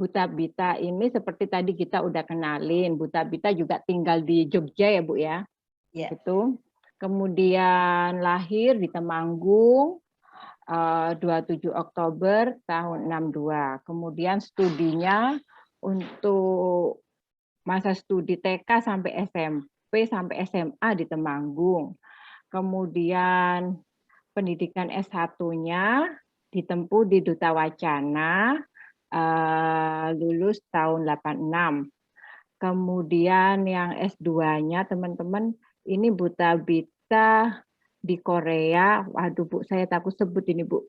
Buta Bita ini seperti tadi kita udah kenalin, Buta Bita juga tinggal di Jogja ya Bu ya. Ya. Itu. Kemudian lahir di Temanggung 27 Oktober tahun 62. Kemudian studinya untuk masa studi TK sampai SMP sampai SMA di Temanggung. Kemudian pendidikan S1-nya ditempuh di Duta Wacana, lulus tahun 86. Kemudian yang S2-nya teman-teman ini Buta Bita di Korea. Waduh Bu, saya takut sebut ini Bu.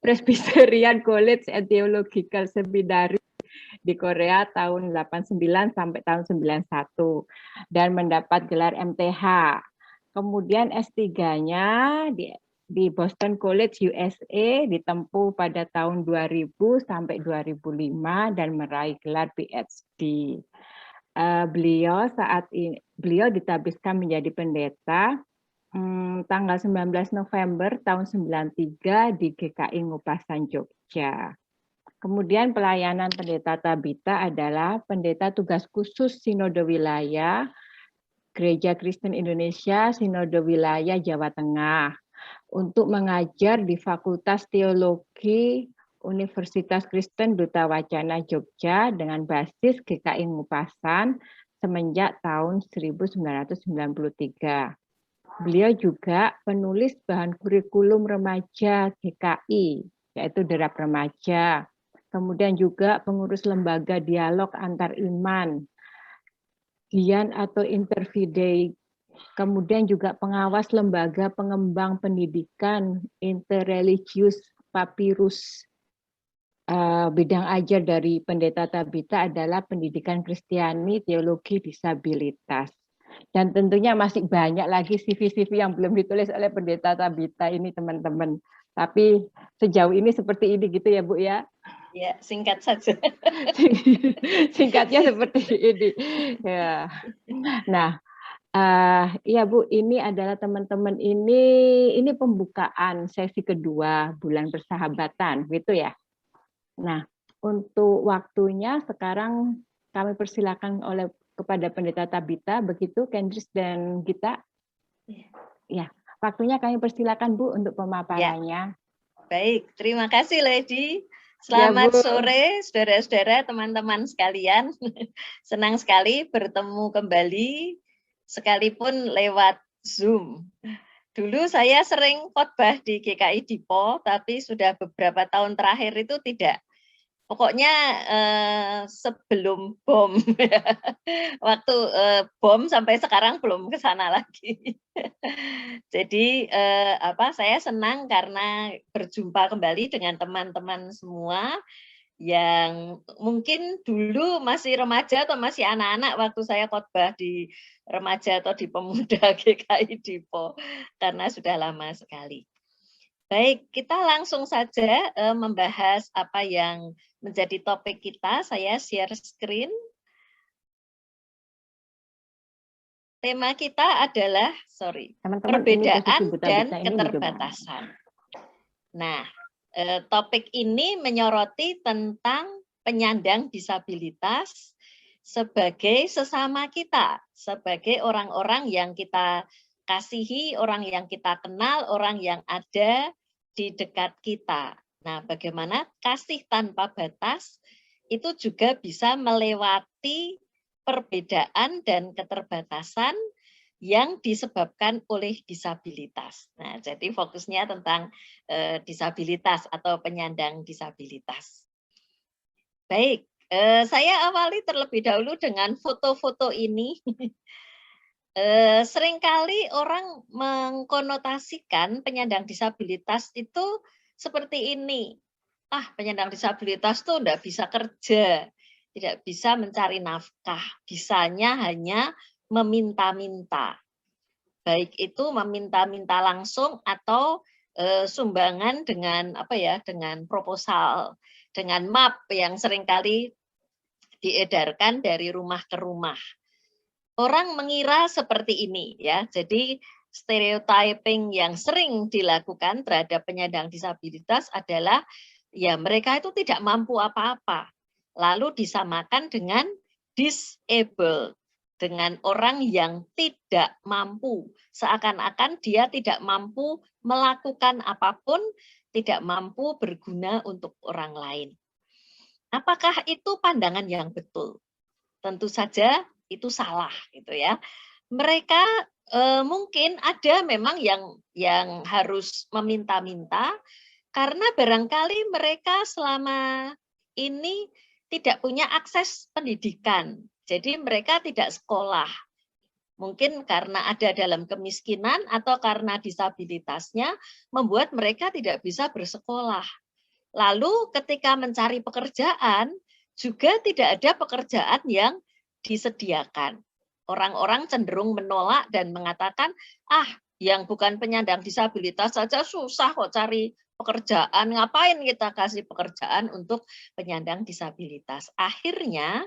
Presbyterian College and Theological Seminary di Korea tahun 89 sampai tahun 91 dan mendapat gelar MTH. Kemudian S3-nya di Boston College USA ditempuh pada tahun 2000 sampai 2005 dan meraih gelar PhD. Beliau beliau ditabiskan menjadi pendeta tanggal 19 November tahun 93 di GKI Ngupasan Jogja. Kemudian pelayanan pendeta Tabita adalah pendeta tugas khusus Sinode Wilayah Gereja Kristen Indonesia Sinode Wilayah Jawa Tengah untuk mengajar di Fakultas Teologi Universitas Kristen Duta Wacana Jogja dengan basis GKI Ngupasan semenjak tahun 1993. Beliau juga penulis bahan kurikulum remaja GKI, yaitu Derap Remaja. Kemudian juga pengurus lembaga dialog antar iman, Dian atau Interfidei. Kemudian juga pengawas lembaga pengembang pendidikan Interreligious Papyrus. Bidang ajar dari Pendeta Tabita adalah pendidikan Kristiani, teologi, disabilitas. Dan tentunya masih banyak lagi CV-CV yang belum ditulis oleh Pendeta Tabita ini teman-teman. Tapi sejauh ini seperti ini gitu ya Bu ya. Ya, singkat saja. Singkatnya seperti ini. Ya. Nah, iya Bu, ini adalah teman-teman ini pembukaan sesi kedua bulan persahabatan, gitu ya. Nah, untuk waktunya sekarang kami persilakan kepada Pendeta Tabita, begitu Kendris dan Gita. Ya, waktunya kami persilakan Bu untuk pemaparannya. Ya. Baik, terima kasih Lady. Selamat sore saudara-saudara, teman-teman sekalian. Senang sekali bertemu kembali sekalipun lewat Zoom. Dulu saya sering khotbah di GKI Dipo, tapi sudah beberapa tahun terakhir itu tidak. Pokoknya sebelum bom, waktu bom sampai sekarang belum ke sana lagi. Jadi saya senang karena berjumpa kembali dengan teman-teman semua yang mungkin dulu masih remaja atau masih anak-anak waktu saya khotbah di remaja atau di pemuda GKI Dipo, karena sudah lama sekali. Baik, kita langsung saja membahas apa yang menjadi topik kita. Saya share screen. Tema kita adalah, perbedaan dan keterbatasan. Nah, topik ini menyoroti tentang penyandang disabilitas sebagai sesama kita, sebagai orang-orang yang kita kasihi, orang yang kita kenal, orang yang ada di dekat kita. Nah, bagaimana kasih tanpa batas itu juga bisa melewati perbedaan dan keterbatasan yang disebabkan oleh disabilitas. Nah, jadi fokusnya tentang disabilitas atau penyandang disabilitas. Baik, saya awali terlebih dahulu dengan foto-foto ini. Seringkali orang mengkonotasikan penyandang disabilitas itu seperti ini. Penyandang disabilitas tuh enggak bisa kerja, tidak bisa mencari nafkah, bisanya hanya meminta-minta. Baik itu meminta-minta langsung atau sumbangan dengan dengan proposal, dengan map yang seringkali diedarkan dari rumah ke rumah. Orang mengira seperti ini ya. Jadi stereotyping yang sering dilakukan terhadap penyandang disabilitas adalah ya mereka itu tidak mampu apa-apa. lalu disamakan dengan disable, dengan orang yang tidak mampu, seakan-akan dia tidak mampu melakukan apapun, tidak mampu berguna untuk orang lain. Apakah itu pandangan yang betul? Tentu saja itu salah, gitu ya. Mereka mungkin ada memang yang harus meminta-minta, karena barangkali mereka selama ini tidak punya akses pendidikan. Jadi mereka tidak sekolah. Mungkin karena ada dalam kemiskinan atau karena disabilitasnya membuat mereka tidak bisa bersekolah. Lalu ketika mencari pekerjaan juga tidak ada pekerjaan yang disediakan. Orang-orang cenderung menolak dan mengatakan, yang bukan penyandang disabilitas saja susah kok cari pekerjaan, ngapain kita kasih pekerjaan untuk penyandang disabilitas. Akhirnya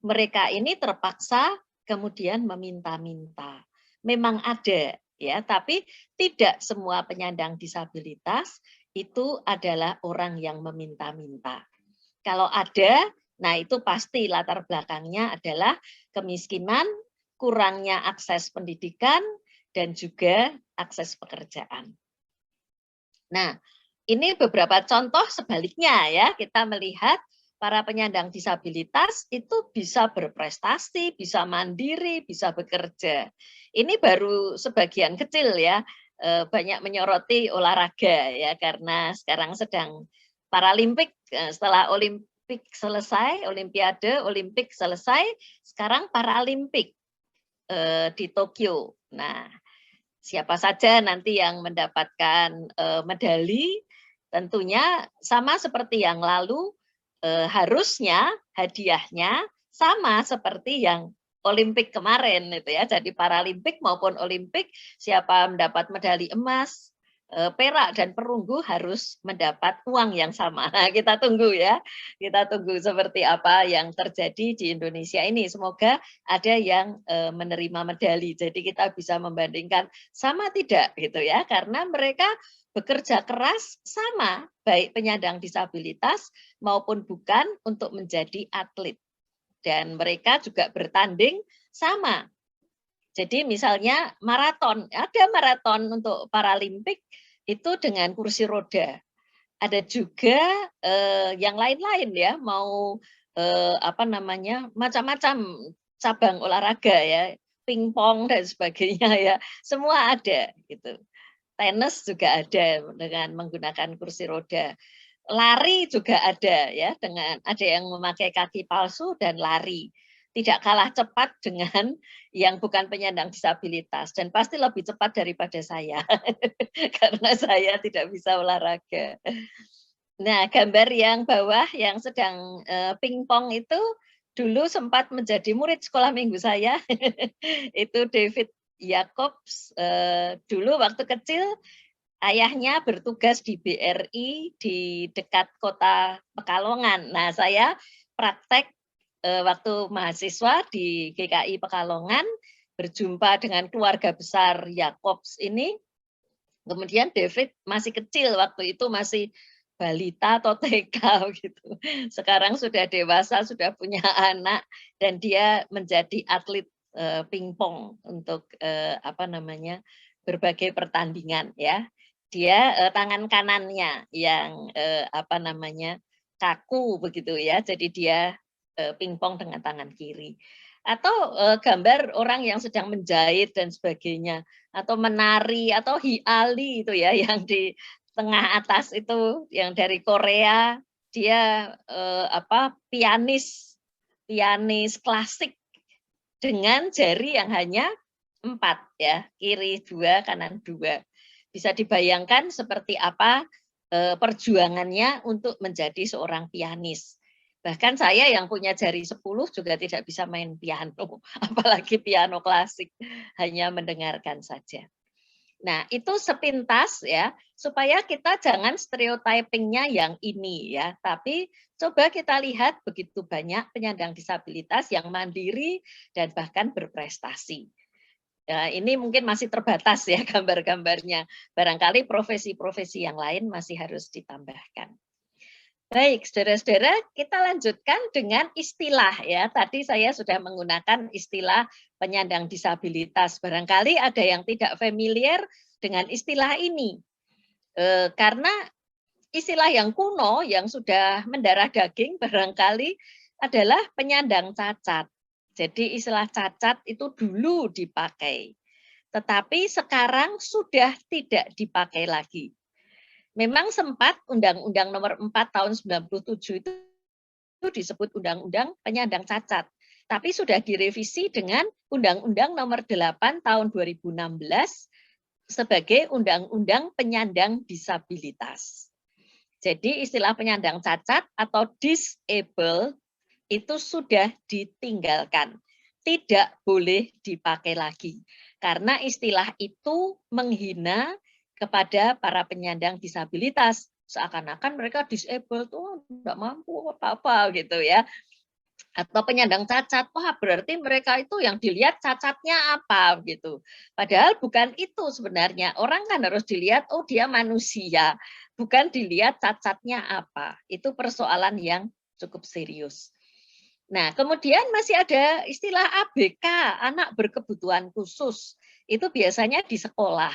mereka ini terpaksa kemudian meminta-minta. Memang ada ya, tapi tidak semua penyandang disabilitas itu adalah orang yang meminta-minta. Kalau ada, nah itu pasti latar belakangnya adalah kemiskinan, kurangnya akses pendidikan, dan juga akses pekerjaan. Nah, ini beberapa contoh sebaliknya ya, kita melihat para penyandang disabilitas itu bisa berprestasi, bisa mandiri, bisa bekerja. Ini baru sebagian kecil ya, banyak menyoroti olahraga ya, karena sekarang sedang Paralimpik, setelah Olimpik selesai, Olimpik selesai, sekarang Paralimpik di Tokyo. Nah, siapa saja nanti yang mendapatkan medali, tentunya sama seperti yang lalu, harusnya hadiahnya sama seperti yang Olimpik kemarin itu ya. Jadi Paralimpik maupun Olimpik, siapa mendapat medali emas, perak dan perunggu harus mendapat uang yang sama. Nah, kita tunggu ya. Kita tunggu seperti apa yang terjadi di Indonesia ini. Semoga ada yang menerima medali. Jadi kita bisa membandingkan sama tidak gitu ya. Karena mereka bekerja keras sama, baik penyandang disabilitas maupun bukan, untuk menjadi atlet. Dan mereka juga bertanding sama. Jadi misalnya maraton, ada maraton untuk Paralimpik itu dengan kursi roda. Ada juga yang lain-lain ya, mau macam-macam cabang olahraga ya, pingpong dan sebagainya ya, semua ada gitu. Tenis juga ada dengan menggunakan kursi roda. Lari juga ada ya, dengan ada yang memakai kaki palsu dan lari. Tidak kalah cepat dengan yang bukan penyandang disabilitas, dan pasti lebih cepat daripada saya karena saya tidak bisa olahraga. Nah, gambar yang bawah yang sedang pingpong itu dulu sempat menjadi murid sekolah minggu saya. Itu David Jacobs, dulu waktu kecil ayahnya bertugas di BRI di dekat kota Pekalongan. Nah, saya praktek waktu mahasiswa di GKI Pekalongan, berjumpa dengan keluarga besar Jacobs ini. Kemudian David masih kecil, waktu itu masih balita atau TK gitu. Sekarang sudah dewasa, sudah punya anak, dan dia menjadi atlet pingpong untuk berbagai pertandingan ya. Dia tangan kanannya yang kaku begitu ya. Jadi dia pingpong dengan tangan kiri. Atau gambar orang yang sedang menjahit dan sebagainya, atau menari, atau hiali itu ya, yang di tengah atas itu yang dari Korea, dia pianis klasik dengan jari yang hanya 4 ya, kiri 2, kanan 2. Bisa dibayangkan seperti apa perjuangannya untuk menjadi seorang pianis. Bahkan saya yang punya jari 10 juga tidak bisa main piano, apalagi piano klasik, hanya mendengarkan saja. Nah, itu sepintas ya, supaya kita jangan stereotypingnya yang ini ya, tapi coba kita lihat begitu banyak penyandang disabilitas yang mandiri dan bahkan berprestasi. Nah, ini mungkin masih terbatas ya gambar-gambarnya. Barangkali profesi-profesi yang lain masih harus ditambahkan. Baik, saudara-saudara, kita lanjutkan dengan istilah ya. Tadi saya sudah menggunakan istilah penyandang disabilitas. Barangkali ada yang tidak familiar dengan istilah ini. Karena istilah yang kuno yang sudah mendarah daging barangkali adalah penyandang cacat. Jadi istilah cacat itu dulu dipakai, tetapi sekarang sudah tidak dipakai lagi. Memang sempat Undang-Undang Nomor 4 Tahun 97 itu disebut Undang-Undang Penyandang Cacat. Tapi sudah direvisi dengan Undang-Undang Nomor 8 Tahun 2016 sebagai Undang-Undang Penyandang Disabilitas. Jadi istilah penyandang cacat atau disable itu sudah ditinggalkan. Tidak boleh dipakai lagi. Karena istilah itu menghina kepada para penyandang disabilitas. Seakan-akan mereka disable tuh tidak mampu apa-apa gitu ya. Atau penyandang cacat, wah berarti mereka itu yang dilihat cacatnya apa gitu. Padahal bukan itu sebenarnya. Orang kan harus dilihat, oh dia manusia, bukan dilihat cacatnya apa. Itu persoalan yang cukup serius. Nah, kemudian masih ada istilah ABK, anak berkebutuhan khusus. Itu biasanya di sekolah.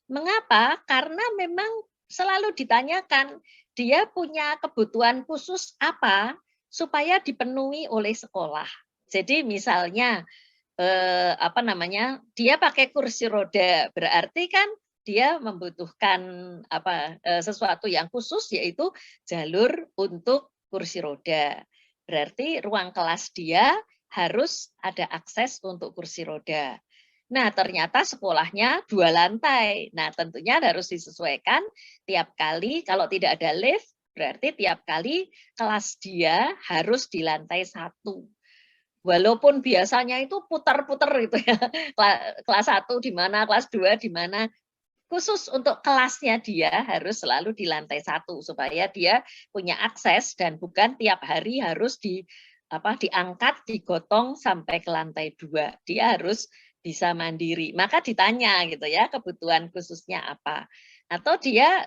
Mengapa? Karena memang selalu ditanyakan, dia punya kebutuhan khusus apa supaya dipenuhi oleh sekolah. Jadi misalnya dia pakai kursi roda, berarti kan dia membutuhkan sesuatu yang khusus yaitu jalur untuk kursi roda. Berarti ruang kelas dia harus ada akses untuk kursi roda. Nah, ternyata sekolahnya 2 lantai. Nah, tentunya harus disesuaikan tiap kali kalau tidak ada lift, berarti tiap kali kelas dia harus di lantai 1. Walaupun biasanya itu putar-putar gitu ya. Kelas 1 di mana, kelas 2 di mana. Khusus untuk kelasnya dia harus selalu di lantai 1 supaya dia punya akses dan bukan tiap hari harus diangkat, digotong sampai ke lantai 2. Dia harus bisa mandiri. Maka ditanya gitu ya, kebutuhan khususnya apa. Atau dia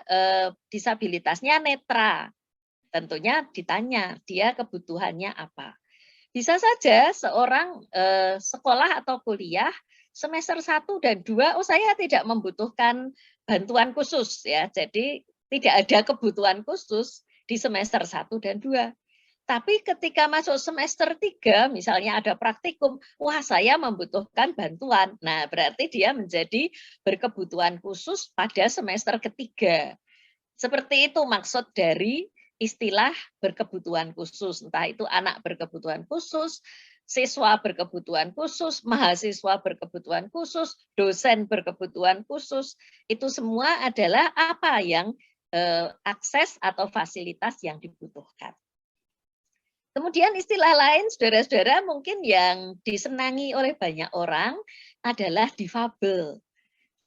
disabilitasnya netra. Tentunya ditanya, dia kebutuhannya apa. Bisa saja seorang sekolah atau kuliah semester 1 dan 2, oh saya tidak membutuhkan bantuan khusus ya. Jadi tidak ada kebutuhan khusus di semester 1 dan 2. Tapi ketika masuk semester 3, misalnya ada praktikum, wah saya membutuhkan bantuan. Nah, berarti dia menjadi berkebutuhan khusus pada semester ketiga. Seperti itu maksud dari istilah berkebutuhan khusus. Entah itu anak berkebutuhan khusus, siswa berkebutuhan khusus, mahasiswa berkebutuhan khusus, dosen berkebutuhan khusus. Itu semua adalah apa yang akses atau fasilitas yang dibutuhkan. Kemudian istilah lain, saudara-saudara, mungkin yang disenangi oleh banyak orang adalah difabel.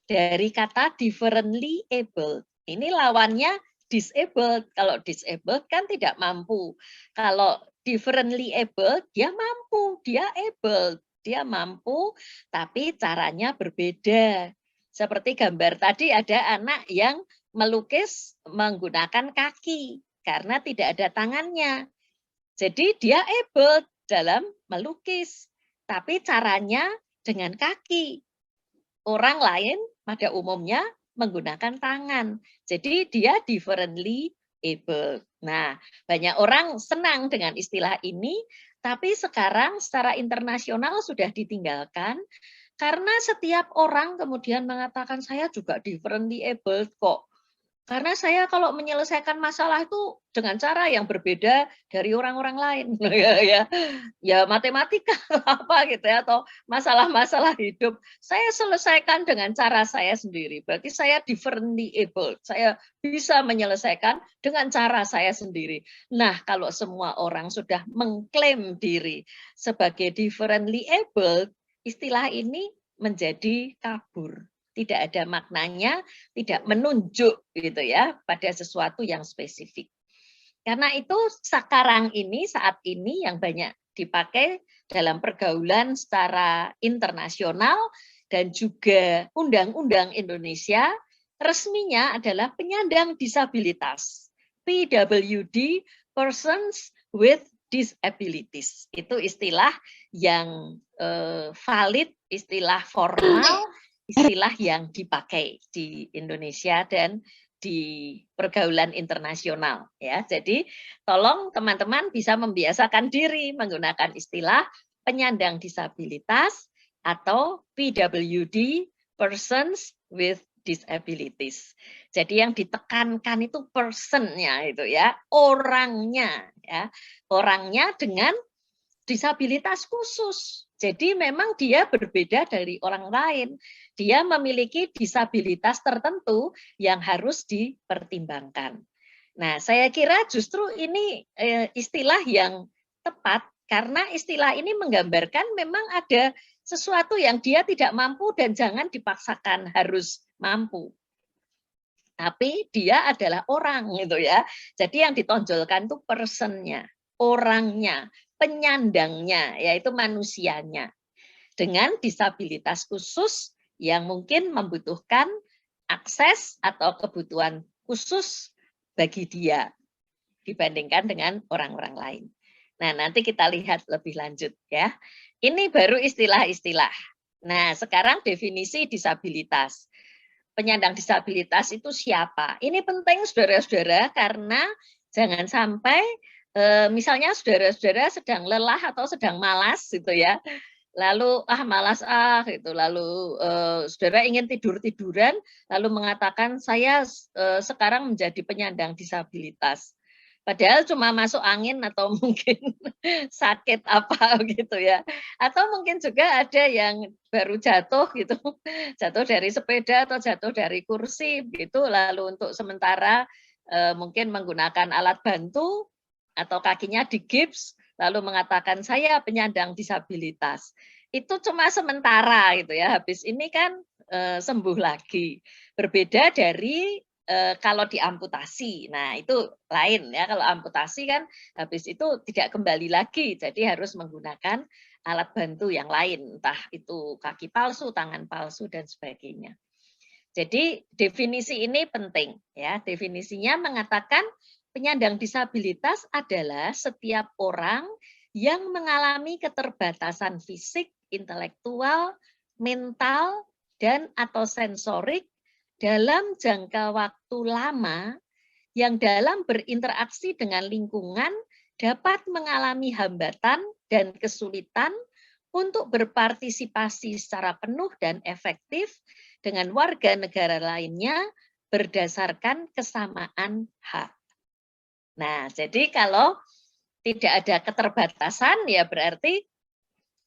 Dari kata differently abled. Ini lawannya disabled. Kalau disabled kan tidak mampu. Kalau differently abled, dia mampu, dia able. Dia mampu, tapi caranya berbeda. Seperti gambar tadi ada anak yang melukis menggunakan kaki karena tidak ada tangannya. Jadi dia able dalam melukis, tapi caranya dengan kaki. Orang lain pada umumnya menggunakan tangan. Jadi dia differently able. Nah, banyak orang senang dengan istilah ini, tapi sekarang secara internasional sudah ditinggalkan karena setiap orang kemudian mengatakan saya juga differently able kok. Karena saya kalau menyelesaikan masalah itu dengan cara yang berbeda dari orang-orang lain, ya matematika apa gitu ya, atau masalah-masalah hidup saya selesaikan dengan cara saya sendiri. Berarti saya differently able, saya bisa menyelesaikan dengan cara saya sendiri. Nah, kalau semua orang sudah mengklaim diri sebagai differently able, istilah ini menjadi kabur. Tidak ada maknanya, tidak menunjuk gitu ya pada sesuatu yang spesifik. Karena itu sekarang ini, saat ini yang banyak dipakai dalam pergaulan secara internasional dan juga Undang-Undang Indonesia resminya adalah penyandang disabilitas. PWD, persons with disabilities. Itu istilah yang valid, istilah formal, istilah yang dipakai di Indonesia dan di pergaulan internasional ya. Jadi tolong teman-teman bisa membiasakan diri menggunakan istilah penyandang disabilitas atau PWD, persons with disabilities. Jadi yang ditekankan itu personnya itu ya, orangnya ya. Orangnya dengan disabilitas khusus. Jadi memang dia berbeda dari orang lain. Dia memiliki disabilitas tertentu yang harus dipertimbangkan. Nah, saya kira justru ini istilah yang tepat karena istilah ini menggambarkan memang ada sesuatu yang dia tidak mampu dan jangan dipaksakan harus mampu. Tapi dia adalah orang gitu ya. Jadi yang ditonjolkan itu personnya, orangnya, penyandangnya, yaitu manusianya. Dengan disabilitas khusus yang mungkin membutuhkan akses atau kebutuhan khusus bagi dia dibandingkan dengan orang-orang lain. Nah, nanti kita lihat lebih lanjut ya. Ini baru istilah-istilah. Nah, sekarang definisi disabilitas. Penyandang disabilitas itu siapa? Ini penting saudara-saudara karena jangan sampai misalnya saudara-saudara sedang lelah atau sedang malas gitu ya. Lalu malas gitu. Lalu saudara ingin tidur-tiduran lalu mengatakan saya sekarang menjadi penyandang disabilitas. Padahal cuma masuk angin atau mungkin sakit apa gitu ya. Atau mungkin juga ada yang baru jatuh gitu, jatuh dari sepeda atau jatuh dari kursi gitu, lalu untuk sementara mungkin menggunakan alat bantu atau kakinya digips, lalu mengatakan saya penyandang disabilitas. Itu cuma sementara gitu ya, habis ini kan sembuh lagi. Berbeda dari kalau diamputasi, nah itu lain ya. Kalau amputasi kan habis itu tidak kembali lagi, jadi harus menggunakan alat bantu yang lain, entah itu kaki palsu, tangan palsu dan sebagainya. Jadi definisi ini penting ya. Definisinya mengatakan penyandang disabilitas adalah setiap orang yang mengalami keterbatasan fisik, intelektual, mental, dan atau sensorik dalam jangka waktu lama yang dalam berinteraksi dengan lingkungan dapat mengalami hambatan dan kesulitan untuk berpartisipasi secara penuh dan efektif dengan warga negara lainnya berdasarkan kesamaan hak. Nah, jadi kalau tidak ada keterbatasan ya berarti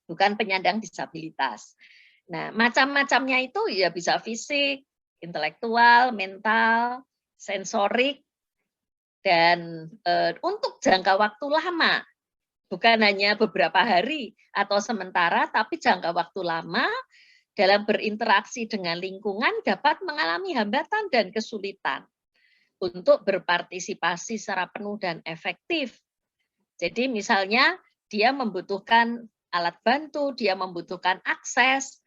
bukan penyandang disabilitas. Nah, macam-macamnya itu ya bisa fisik, intelektual, mental, sensorik, dan untuk jangka waktu lama. Bukan hanya beberapa hari atau sementara, tapi jangka waktu lama dalam berinteraksi dengan lingkungan dapat mengalami hambatan dan kesulitan untuk berpartisipasi secara penuh dan efektif. Jadi misalnya dia membutuhkan alat bantu, dia membutuhkan akses,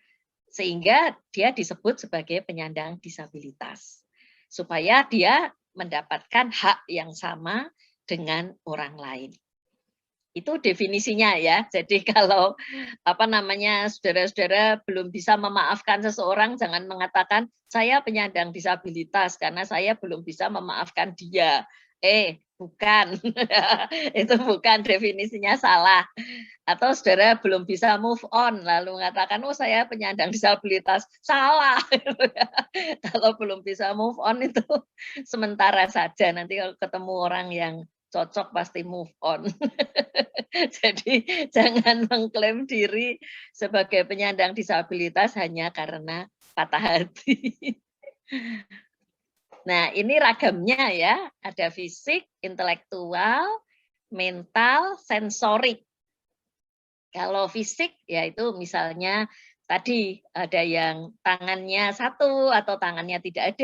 sehingga dia disebut sebagai penyandang disabilitas. Supaya dia mendapatkan hak yang sama dengan orang lain. Itu definisinya ya. Jadi kalau saudara-saudara belum bisa memaafkan seseorang, jangan mengatakan saya penyandang disabilitas karena saya belum bisa memaafkan dia. Bukan. Itu bukan, definisinya salah. Atau saudara belum bisa move on lalu mengatakan oh saya penyandang disabilitas. Salah. Kalau belum bisa move on itu sementara saja, nanti kalau ketemu orang yang cocok pasti move on. Jadi jangan mengklaim diri sebagai penyandang disabilitas hanya karena patah hati. Nah, ini ragamnya ya, ada fisik, intelektual, mental, sensorik. Kalau fisik yaitu misalnya tadi ada yang tangannya satu atau tangannya tidak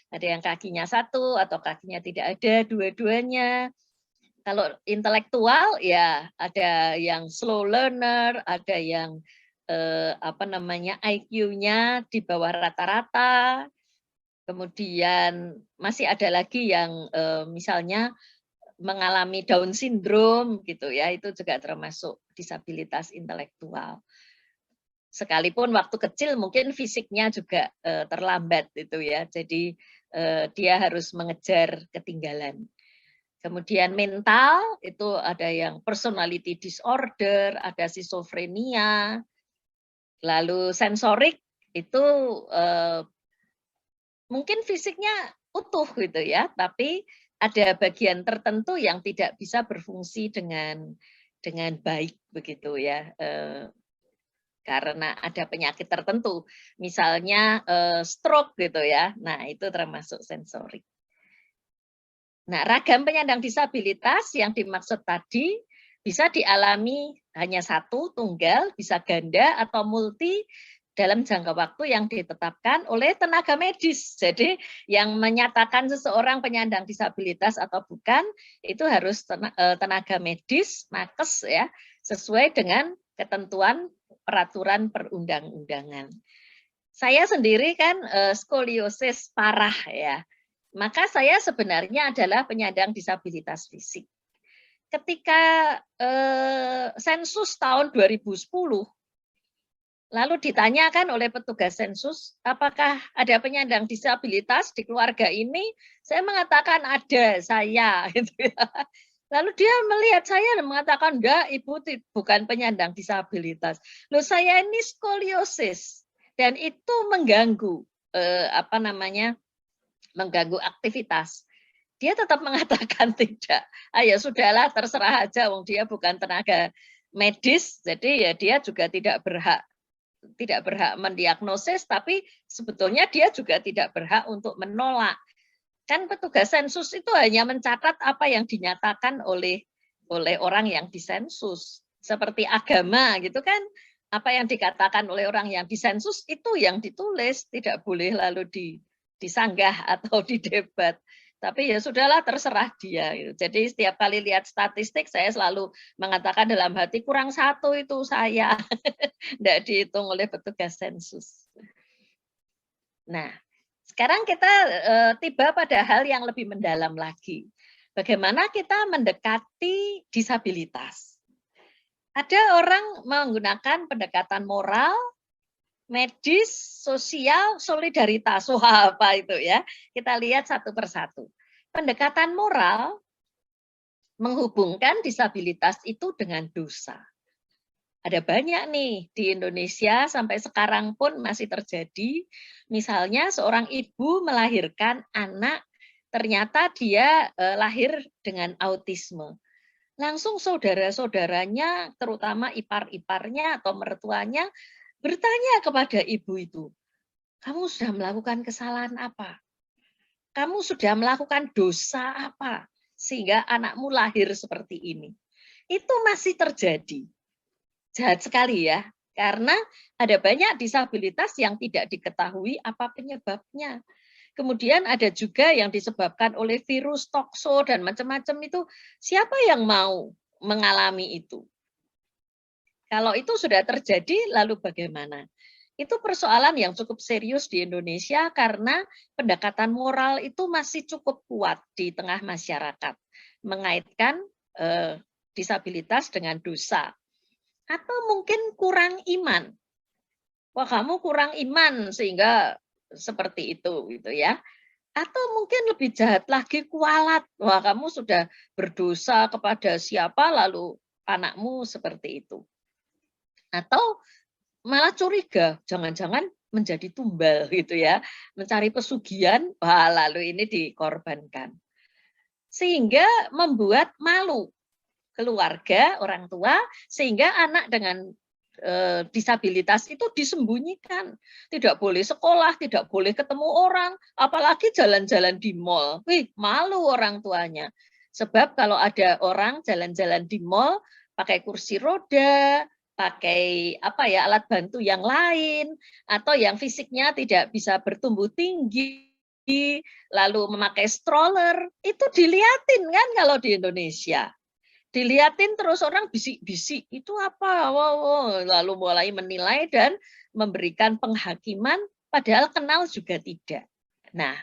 ada yang kakinya satu atau kakinya tidak ada dua-duanya. Kalau intelektual ya ada yang slow learner, ada yang IQ-nya di bawah rata-rata, Kemudian masih ada lagi yang misalnya mengalami Down syndrome gitu ya, itu juga termasuk disabilitas intelektual. Sekalipun waktu kecil mungkin fisiknya juga terlambat itu ya, jadi dia harus mengejar ketinggalan. Kemudian mental itu ada yang personality disorder, ada schizophrenia, lalu sensorik itu mungkin fisiknya utuh gitu ya, tapi ada bagian tertentu yang tidak bisa berfungsi dengan baik begitu ya, karena ada penyakit tertentu, misalnya stroke gitu ya. Nah itu termasuk sensorik. Nah ragam penyandang disabilitas yang dimaksud tadi bisa dialami hanya satu, tunggal, bisa ganda atau multi dalam jangka waktu yang ditetapkan oleh tenaga medis. Jadi yang menyatakan seseorang penyandang disabilitas atau bukan itu harus tenaga medis, nakes ya, sesuai dengan ketentuan peraturan perundang-undangan. Saya sendiri kan skoliosis parah ya. Maka saya sebenarnya adalah penyandang disabilitas fisik. Ketika sensus tahun 2010 lalu ditanyakan oleh petugas sensus, apakah ada penyandang disabilitas di keluarga ini? Saya mengatakan ada, saya. Gitu ya. Lalu dia melihat saya dan mengatakan, enggak, ibu bukan penyandang disabilitas. Loh saya ini skoliosis dan itu mengganggu mengganggu aktivitas. Dia tetap mengatakan tidak. Ya sudahlah, terserah aja, wong dia bukan tenaga medis, jadi ya dia juga tidak berhak mendiagnosis, tapi sebetulnya dia juga tidak berhak untuk menolak. Kan petugas sensus itu hanya mencatat apa yang dinyatakan oleh orang yang disensus. Seperti agama gitu kan, apa yang dikatakan oleh orang yang disensus itu yang ditulis, tidak boleh lalu disanggah atau didebat. Tapi ya sudahlah, terserah dia. Jadi setiap kali lihat statistik saya selalu mengatakan dalam hati kurang satu itu saya. Tidak dihitung oleh petugas sensus. Nah, sekarang kita tiba pada hal yang lebih mendalam lagi. Bagaimana kita mendekati disabilitas? Ada orang menggunakan pendekatan moral, medis, sosial, solidaritas. Wah, apa itu ya? Kita lihat satu persatu. Pendekatan moral menghubungkan disabilitas itu dengan dosa. Ada banyak nih di Indonesia sampai sekarang pun masih terjadi. Misalnya seorang ibu melahirkan anak, ternyata dia lahir dengan autisme. Langsung saudara-saudaranya, terutama ipar-iparnya atau mertuanya, bertanya kepada ibu itu, kamu sudah melakukan kesalahan apa? Kamu sudah melakukan dosa apa? Sehingga anakmu lahir seperti ini. Itu masih terjadi. Jahat sekali ya, karena ada banyak disabilitas yang tidak diketahui apa penyebabnya. Kemudian ada juga yang disebabkan oleh virus, tokso, dan macam-macam itu. Siapa yang mau mengalami itu? Kalau itu sudah terjadi, lalu bagaimana? Itu persoalan yang cukup serius di Indonesia karena pendekatan moral itu masih cukup kuat di tengah masyarakat. Mengaitkan disabilitas dengan dosa. Atau mungkin kurang iman. Wah, kamu kurang iman sehingga seperti itu gitu ya. Atau mungkin lebih jahat lagi, kualat. Wah, kamu sudah berdosa kepada siapa lalu anakmu seperti itu. Atau malah curiga, jangan-jangan menjadi tumbal gitu ya. Mencari pesugihan, wah lalu ini dikorbankan. Sehingga membuat malu keluarga, orang tua, sehingga anak dengan disabilitas itu disembunyikan. Tidak boleh sekolah, tidak boleh ketemu orang, apalagi jalan-jalan di mall. Wih, malu orang tuanya. Sebab kalau ada orang jalan-jalan di mall pakai kursi roda, pakai alat bantu yang lain, atau yang fisiknya tidak bisa bertumbuh tinggi, lalu memakai stroller, itu dilihatin kan kalau di Indonesia. Dilihatin terus orang bisik-bisik, itu apa? Wow, lalu mulai menilai dan memberikan penghakiman, padahal kenal juga tidak. Nah,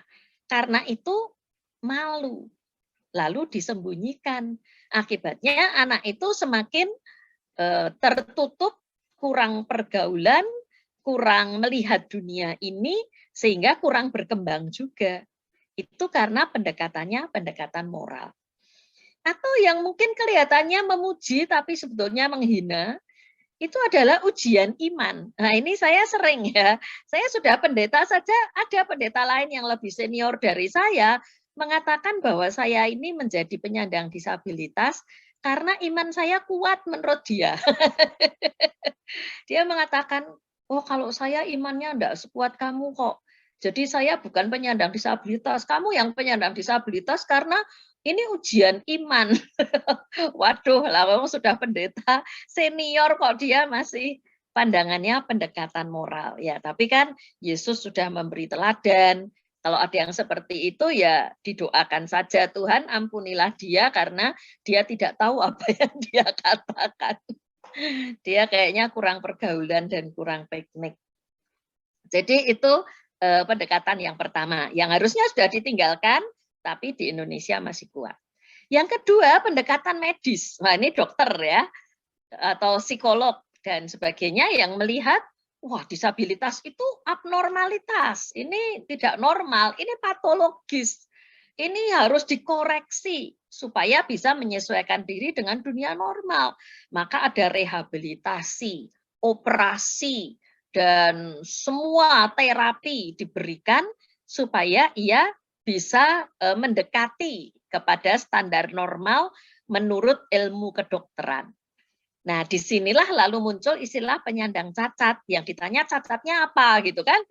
karena itu malu, lalu disembunyikan. Akibatnya anak itu semakin tertutup, kurang pergaulan, kurang melihat dunia ini, sehingga kurang berkembang juga. Itu karena pendekatannya pendekatan moral. Atau yang mungkin kelihatannya memuji tapi sebetulnya menghina, itu adalah ujian iman. Nah ini saya sering ya, saya sudah pendeta saja, ada pendeta lain yang lebih senior dari saya, mengatakan bahwa saya ini menjadi penyandang disabilitas karena iman saya kuat menurut dia. Dia mengatakan, oh kalau saya imannya enggak sekuat kamu kok. Jadi saya bukan penyandang disabilitas, kamu yang penyandang disabilitas karena ini ujian iman. Waduh, lah kamu sudah pendeta senior kok dia masih pandangannya pendekatan moral. Ya, tapi kan Yesus sudah memberi teladan. Kalau ada yang seperti itu ya didoakan saja, Tuhan ampunilah dia karena dia tidak tahu apa yang dia katakan. Dia kayaknya kurang pergaulan dan kurang piknik. Jadi itu pendekatan yang pertama, yang harusnya sudah ditinggalkan, tapi di Indonesia masih kuat. Yang kedua, pendekatan medis. Nah, ini dokter ya, atau psikolog dan sebagainya yang melihat, wah disabilitas itu abnormalitas, ini tidak normal, ini patologis. Ini harus dikoreksi supaya bisa menyesuaikan diri dengan dunia normal. Maka ada rehabilitasi, operasi, dan semua terapi diberikan supaya ia bisa mendekati kepada standar normal menurut ilmu kedokteran. Nah, disinilah lalu muncul istilah penyandang cacat, yang ditanya cacatnya apa gitu kan.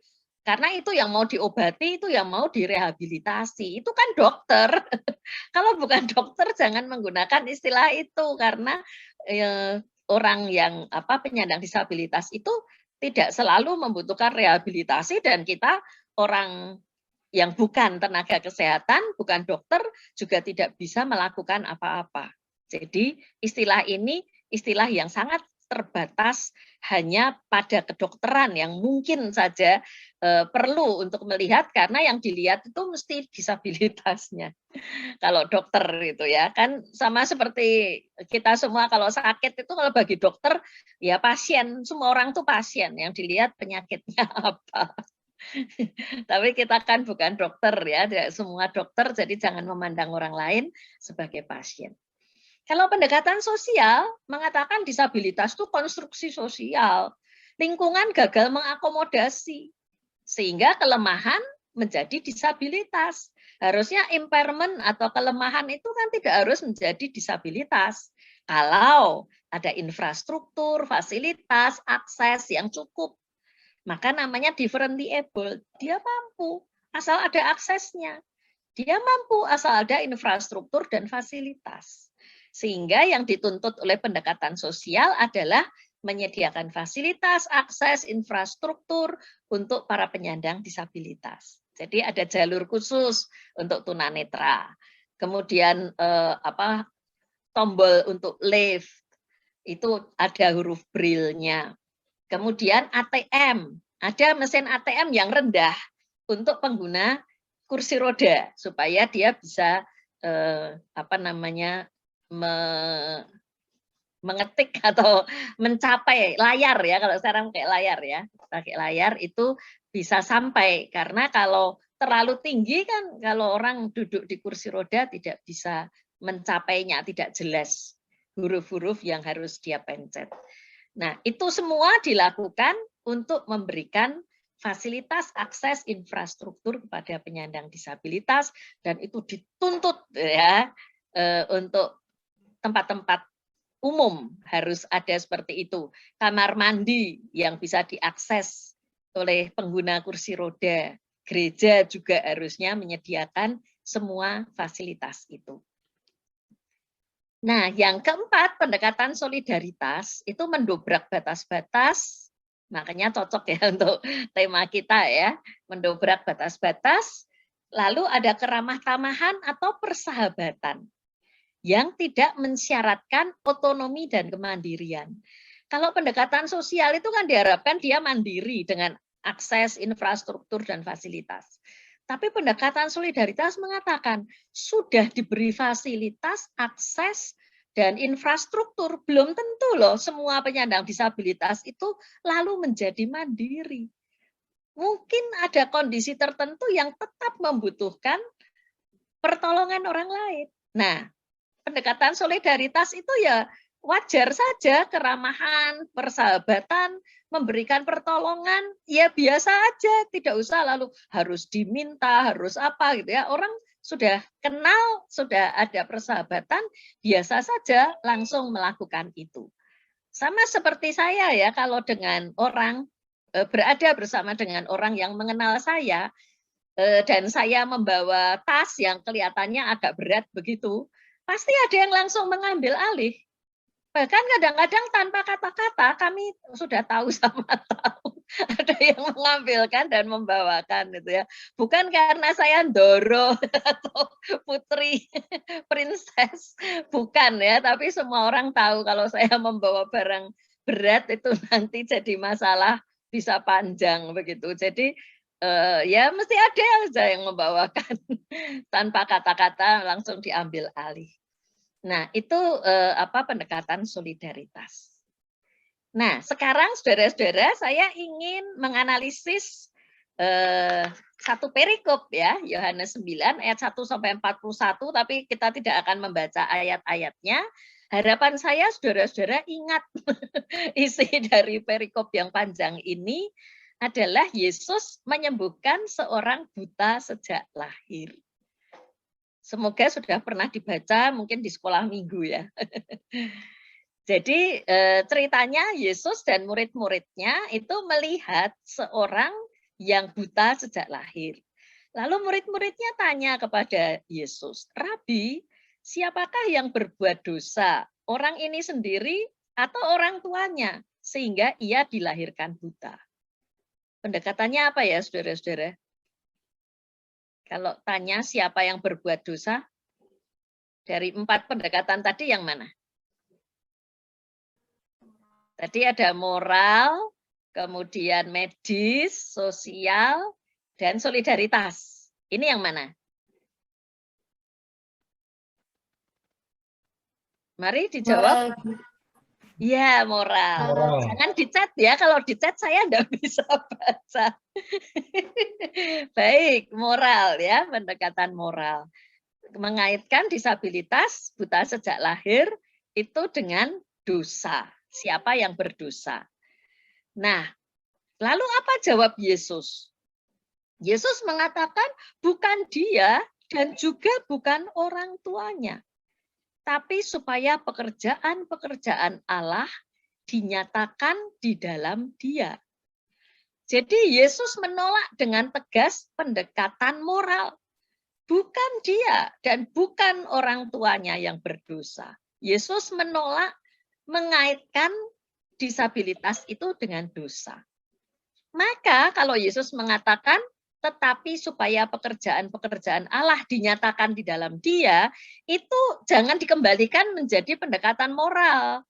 Karena itu yang mau diobati, itu yang mau direhabilitasi, itu kan dokter. Kalau bukan dokter jangan menggunakan istilah itu, karena orang yang penyandang disabilitas itu tidak selalu membutuhkan rehabilitasi, dan kita orang yang bukan tenaga kesehatan, bukan dokter, juga tidak bisa melakukan apa-apa. Jadi istilah ini istilah yang sangat terbatas hanya pada kedokteran yang mungkin saja perlu untuk melihat, karena yang dilihat itu mesti disabilitasnya. Kalau dokter itu ya kan sama seperti kita semua kalau sakit itu, kalau bagi dokter ya pasien, semua orang tuh pasien, yang dilihat penyakitnya apa. Tapi kita kan bukan dokter ya, tidak semua dokter, jadi jangan memandang orang lain sebagai pasien. Kalau pendekatan sosial mengatakan disabilitas itu konstruksi sosial, lingkungan gagal mengakomodasi, sehingga kelemahan menjadi disabilitas. Harusnya impairment atau kelemahan itu kan tidak harus menjadi disabilitas. Kalau ada infrastruktur, fasilitas, akses yang cukup, maka namanya differently able. Dia mampu asal ada aksesnya. Dia mampu asal ada infrastruktur dan fasilitas. Sehingga yang dituntut oleh pendekatan sosial adalah menyediakan fasilitas, akses, infrastruktur untuk para penyandang disabilitas. Jadi ada jalur khusus untuk tunanetra. Kemudian tombol untuk lift itu ada huruf braille-nya. Kemudian ATM, ada mesin ATM yang rendah untuk pengguna kursi roda supaya dia bisa mengetik atau mencapai layar ya, kalau sekarang pakai layar ya, pakai layar itu bisa sampai, karena kalau terlalu tinggi kan kalau orang duduk di kursi roda tidak bisa mencapainya, tidak jelas huruf-huruf yang harus dia pencet. Nah, itu semua dilakukan untuk memberikan fasilitas akses infrastruktur kepada penyandang disabilitas, dan itu dituntut ya untuk tempat-tempat umum harus ada seperti itu. Kamar mandi yang bisa diakses oleh pengguna kursi roda. Gereja juga harusnya menyediakan semua fasilitas itu. Nah, yang keempat, pendekatan solidaritas itu mendobrak batas-batas. Makanya cocok ya untuk tema kita ya, mendobrak batas-batas. Lalu ada keramah tamahan atau persahabatan yang tidak mensyaratkan otonomi dan kemandirian. Kalau pendekatan sosial itu kan diharapkan dia mandiri dengan akses infrastruktur dan fasilitas. Tapi pendekatan solidaritas mengatakan sudah diberi fasilitas, akses, dan infrastruktur, belum tentu loh semua penyandang disabilitas itu lalu menjadi mandiri. Mungkin ada kondisi tertentu yang tetap membutuhkan pertolongan orang lain. Nah, pendekatan solidaritas itu ya wajar saja, keramahan, persahabatan, memberikan pertolongan, ya biasa aja, tidak usah lalu harus diminta, harus apa gitu ya. Orang sudah kenal, sudah ada persahabatan, biasa saja langsung melakukan itu. Sama seperti saya ya, kalau dengan orang berada bersama dengan orang yang mengenal saya, dan saya membawa tas yang kelihatannya agak berat begitu, pasti ada yang langsung mengambil alih. Bahkan kadang-kadang tanpa kata-kata kami sudah tahu sama tahu ada yang mengambilkan dan membawakan gitu ya. Bukan karena saya Ndoro atau putri princess, bukan ya, tapi semua orang tahu kalau saya membawa barang berat itu nanti jadi masalah bisa panjang begitu. Jadi ya mesti ada yang membawakan tanpa kata-kata langsung diambil alih. Nah, itu pendekatan solidaritas. Nah, sekarang saudara-saudara, saya ingin menganalisis satu perikop ya, Yohanes 9 ayat 1 sampai 41, tapi kita tidak akan membaca ayat-ayatnya. Harapan saya saudara-saudara ingat isi dari perikop yang panjang ini adalah Yesus menyembuhkan seorang buta sejak lahir. Semoga sudah pernah dibaca mungkin di sekolah minggu ya. Jadi ceritanya Yesus dan murid-muridnya itu melihat seorang yang buta sejak lahir. Lalu murid-muridnya tanya kepada Yesus, "Rabi, siapakah yang berbuat dosa? Orang ini sendiri atau orang tuanya sehingga ia dilahirkan buta?" Pendekatannya apa ya, saudara-saudara? Kalau tanya siapa yang berbuat dosa, dari 4 pendekatan tadi yang mana? Tadi ada moral, kemudian medis, sosial, dan solidaritas. Ini yang mana? Mari dijawab. Iya, moral. Jangan di-chat ya, kalau di-chat saya enggak bisa baca. Baik, moral ya, pendekatan moral. Mengaitkan disabilitas, buta sejak lahir, itu dengan dosa. Siapa yang berdosa? Nah, lalu apa jawab Yesus? Yesus mengatakan bukan dia dan juga bukan orang tuanya, tapi supaya pekerjaan-pekerjaan Allah dinyatakan di dalam dia. Jadi Yesus menolak dengan tegas pendekatan moral. Bukan dia dan bukan orang tuanya yang berdosa. Yesus menolak mengaitkan disabilitas itu dengan dosa. Maka kalau Yesus mengatakan tetapi supaya pekerjaan-pekerjaan Allah dinyatakan di dalam dia, itu jangan dikembalikan menjadi pendekatan moral.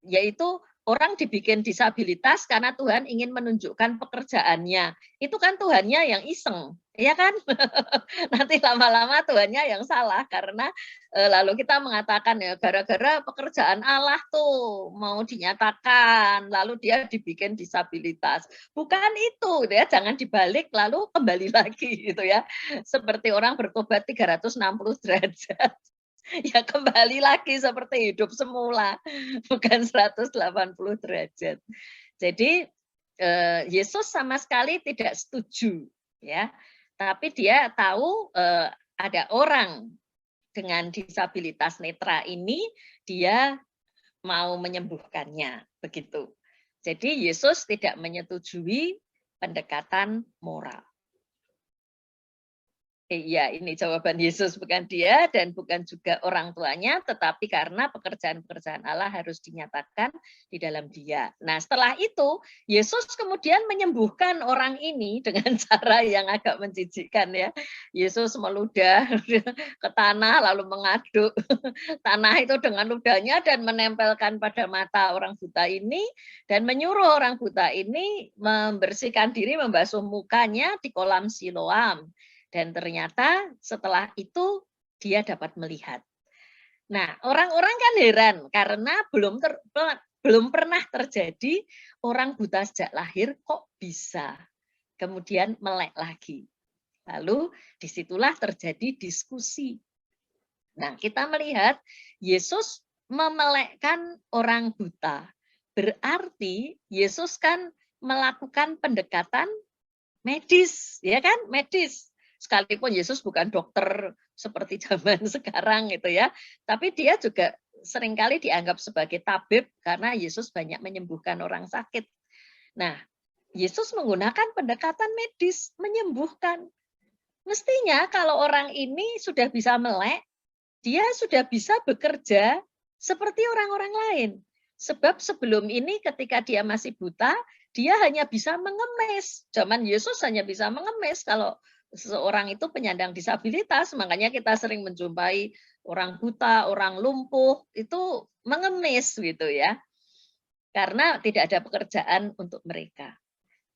Yaitu orang dibikin disabilitas karena Tuhan ingin menunjukkan pekerjaannya. Itu kan Tuhannya yang iseng, ya kan? Nanti lama-lama Tuhannya yang salah karena lalu kita mengatakan ya gara-gara pekerjaan Allah tuh mau dinyatakan, lalu dia dibikin disabilitas. Bukan itu, ya jangan dibalik lalu kembali lagi gitu ya. Seperti orang bertobat 360 derajat. Ya kembali lagi seperti hidup semula, bukan 180 derajat. Jadi Yesus sama sekali tidak setuju, ya. Tapi dia tahu ada orang dengan disabilitas netra ini, dia mau menyembuhkannya, begitu. Jadi Yesus tidak menyetujui pendekatan moral. Iya, ini jawaban Yesus, bukan dia dan bukan juga orang tuanya, tetapi karena pekerjaan-pekerjaan Allah harus dinyatakan di dalam dia. Nah, setelah itu Yesus kemudian menyembuhkan orang ini dengan cara yang agak menjijikkan ya. Yesus meludah ke tanah lalu mengaduk tanah itu dengan ludahnya dan menempelkan pada mata orang buta ini dan menyuruh orang buta ini membersihkan diri, membasuh mukanya di kolam Siloam. Dan ternyata setelah itu dia dapat melihat. Nah, orang-orang kan heran karena belum pernah terjadi orang buta sejak lahir kok bisa kemudian melek lagi. Lalu disitulah terjadi diskusi. Nah, kita melihat Yesus memelekkan orang buta. Berarti Yesus kan melakukan pendekatan medis, ya kan? Medis. Sekalipun Yesus bukan dokter seperti zaman sekarang gitu ya, tapi dia juga seringkali dianggap sebagai tabib karena Yesus banyak menyembuhkan orang sakit. Nah, Yesus menggunakan pendekatan medis menyembuhkan. Mestinya kalau orang ini sudah bisa melek, dia sudah bisa bekerja seperti orang-orang lain. Sebab sebelum ini ketika dia masih buta, dia hanya bisa mengemis. Zaman Yesus hanya bisa mengemis kalau seseorang itu penyandang disabilitas, makanya kita sering menjumpai orang buta, orang lumpuh, itu mengemis gitu ya. Karena tidak ada pekerjaan untuk mereka.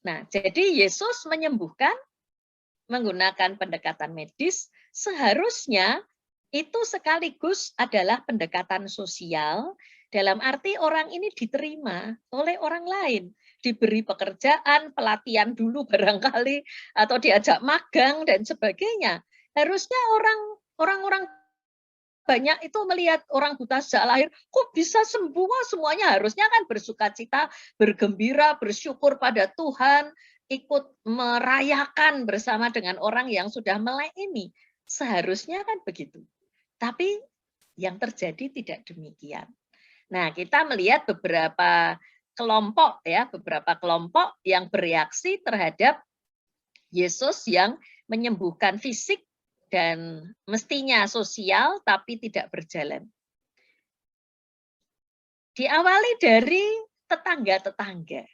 Nah, jadi Yesus menyembuhkan menggunakan pendekatan medis, seharusnya itu sekaligus adalah pendekatan sosial, dalam arti orang ini diterima oleh orang lain, diberi pekerjaan, pelatihan dulu barangkali, atau diajak magang dan sebagainya. Harusnya orang-orang banyak itu melihat orang buta sejak lahir, kok bisa sembuh, semuanya harusnya kan bersukacita, bergembira, bersyukur pada Tuhan, ikut merayakan bersama dengan orang yang sudah melek ini. Seharusnya kan begitu. Tapi yang terjadi tidak demikian. Nah, kita melihat beberapa kelompok ya, beberapa kelompok yang bereaksi terhadap Yesus yang menyembuhkan fisik dan mestinya sosial tapi tidak berjalan. Diawali dari tetangga-tetangga.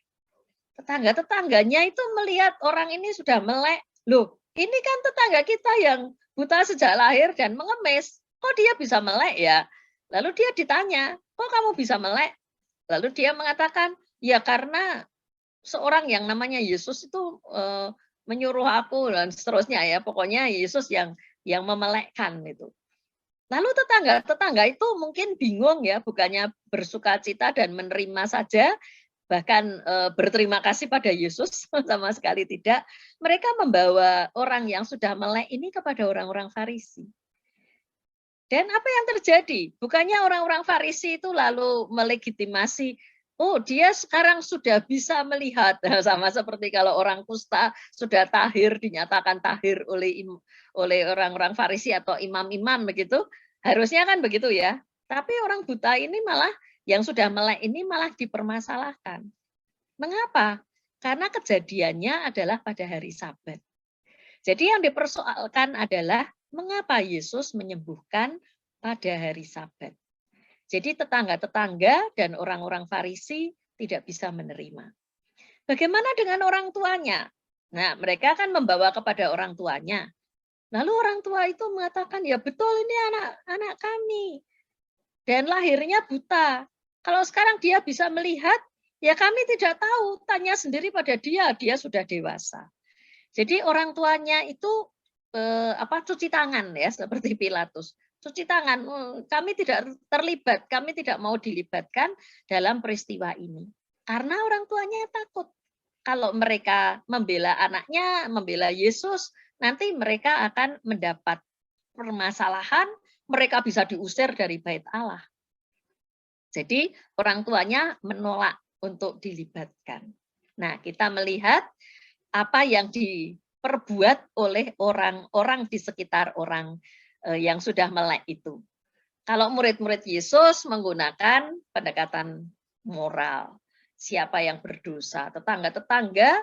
Tetangga-tetangganya itu melihat orang ini sudah melek. Loh, ini kan tetangga kita yang buta sejak lahir dan mengemis. Kok dia bisa melek ya? Lalu dia ditanya, kok kamu bisa melek? Lalu dia mengatakan, ya karena seorang yang namanya Yesus itu menyuruh aku dan seterusnya ya. Pokoknya Yesus yang memelekkan itu. Lalu tetangga itu mungkin bingung ya, bukannya bersukacita dan menerima saja, bahkan berterima kasih pada Yesus, sama sekali tidak. Mereka membawa orang yang sudah melek ini kepada orang-orang Farisi. Dan apa yang terjadi? Bukannya orang-orang Farisi itu lalu melegitimasi, oh dia sekarang sudah bisa melihat, sama seperti kalau orang kusta sudah tahir, dinyatakan tahir oleh orang-orang Farisi atau imam-imam begitu, harusnya kan begitu ya. Tapi orang buta ini malah, yang sudah melek ini malah dipermasalahkan. Mengapa? Karena kejadiannya adalah pada hari Sabat. Jadi yang dipersoalkan adalah mengapa Yesus menyembuhkan pada hari Sabat. Jadi tetangga-tetangga dan orang-orang Farisi tidak bisa menerima. Bagaimana dengan orang tuanya? Nah, mereka kan membawa kepada orang tuanya. Lalu orang tua itu mengatakan, ya betul ini anak kami. Dan lahirnya buta. Kalau sekarang dia bisa melihat, ya kami tidak tahu. Tanya sendiri pada dia sudah dewasa. Jadi orang tuanya itu cuci tangan ya, seperti Pilatus. Cuci tangan, kami tidak terlibat, kami tidak mau dilibatkan dalam peristiwa ini. Karena orang tuanya takut. Kalau mereka membela anaknya, membela Yesus, nanti mereka akan mendapat permasalahan, mereka bisa diusir dari bait Allah. Jadi orang tuanya menolak untuk dilibatkan. Nah, kita melihat apa yang diperbuat oleh orang-orang di sekitar orang yang sudah melek itu. Kalau murid-murid Yesus menggunakan pendekatan moral, siapa yang berdosa, tetangga-tetangga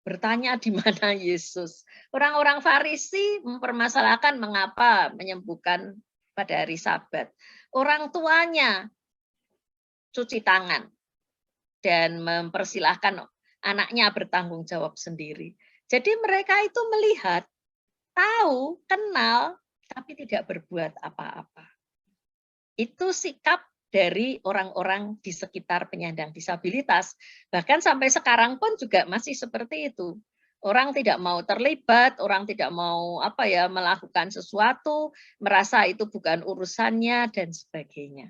bertanya di mana Yesus. Orang-orang Farisi mempermasalahkan mengapa menyembuhkan pada hari Sabat. Orang tuanya cuci tangan dan mempersilahkan anaknya bertanggung jawab sendiri. Jadi mereka itu melihat, tahu, kenal, tapi tidak berbuat apa-apa. Itu sikap dari orang-orang di sekitar penyandang disabilitas. Bahkan sampai sekarang pun juga masih seperti itu. Orang tidak mau terlibat, orang tidak mau melakukan sesuatu, merasa itu bukan urusannya dan sebagainya.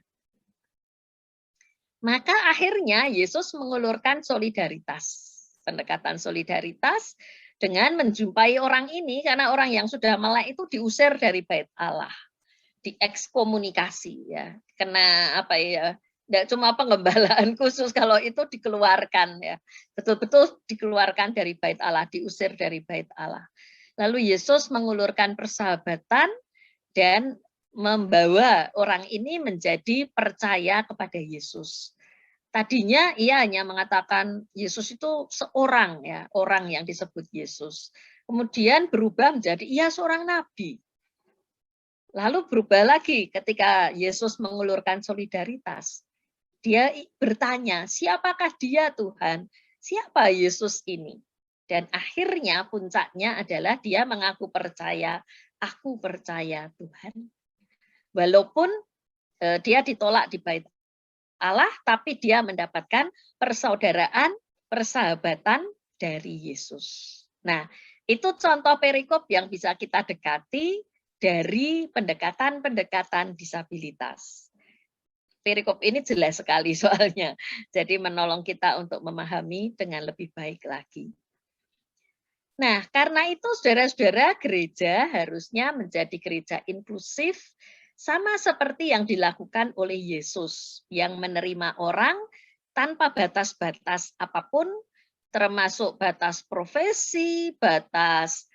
Maka akhirnya Yesus mengulurkan solidaritas, pendekatan solidaritas dengan menjumpai orang ini, karena orang yang sudah melek itu diusir dari bait Allah, diekskomunikasi ya, kena tidak cuma pengembalaan khusus, kalau itu dikeluarkan ya, betul-betul dikeluarkan dari bait Allah, diusir dari bait Allah. Lalu Yesus mengulurkan persahabatan dan membawa orang ini menjadi percaya kepada Yesus. Tadinya ia hanya mengatakan Yesus itu seorang ya, orang yang disebut Yesus. Kemudian berubah menjadi ia seorang nabi. Lalu berubah lagi ketika Yesus mengulurkan solidaritas. Dia bertanya, siapakah dia Tuhan? Siapa Yesus ini? Dan akhirnya puncaknya adalah dia mengaku percaya, aku percaya Tuhan. Walaupun dia ditolak di bait Allah, tapi dia mendapatkan persaudaraan, persahabatan dari Yesus. Nah, itu contoh perikop yang bisa kita dekati dari pendekatan-pendekatan disabilitas. Perikop ini jelas sekali soalnya, jadi menolong kita untuk memahami dengan lebih baik lagi. Nah, karena itu saudara-saudara, gereja harusnya menjadi gereja inklusif, sama seperti yang dilakukan oleh Yesus, yang menerima orang tanpa batas-batas apapun, termasuk batas profesi, batas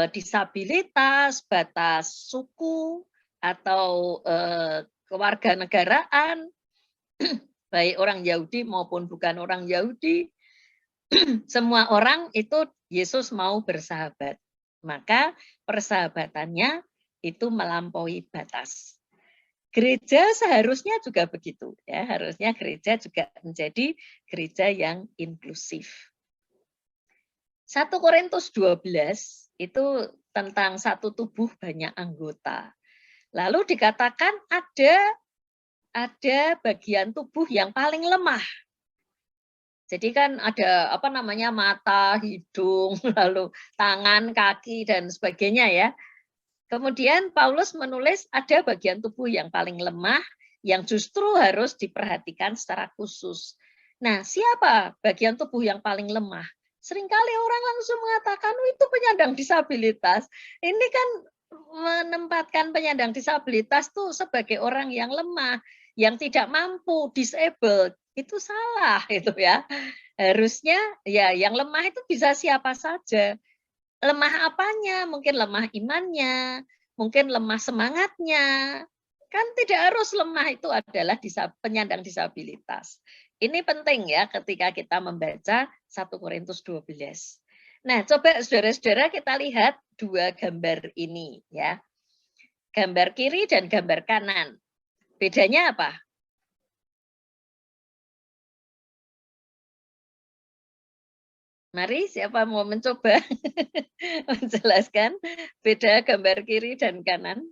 disabilitas, batas suku, atau kewarganegaraan, baik orang Yahudi maupun bukan orang Yahudi, semua orang itu Yesus mau bersahabat. Maka persahabatannya itu melampaui batas. Gereja seharusnya juga begitu, ya. Harusnya gereja juga menjadi gereja yang inklusif. 1 Korintus 12 itu tentang satu tubuh banyak anggota. Lalu dikatakan ada bagian tubuh yang paling lemah. Jadi kan ada mata, hidung, lalu tangan, kaki dan sebagainya ya. Kemudian Paulus menulis ada bagian tubuh yang paling lemah yang justru harus diperhatikan secara khusus. Nah, siapa bagian tubuh yang paling lemah? Seringkali orang langsung mengatakan, oh, itu penyandang disabilitas. Ini kan menempatkan penyandang disabilitas tuh sebagai orang yang lemah, yang tidak mampu, disabled. Itu salah itu ya. Harusnya ya yang lemah itu bisa siapa saja. Lemah apanya? Mungkin lemah imannya, mungkin lemah semangatnya. Kan tidak harus lemah itu adalah penyandang disabilitas. Ini penting ya ketika kita membaca 1 Korintus 12. Nah, coba saudara-saudara kita lihat dua gambar ini ya. Gambar kiri dan gambar kanan. Bedanya apa? Mari, siapa mau mencoba menjelaskan beda gambar kiri dan kanan?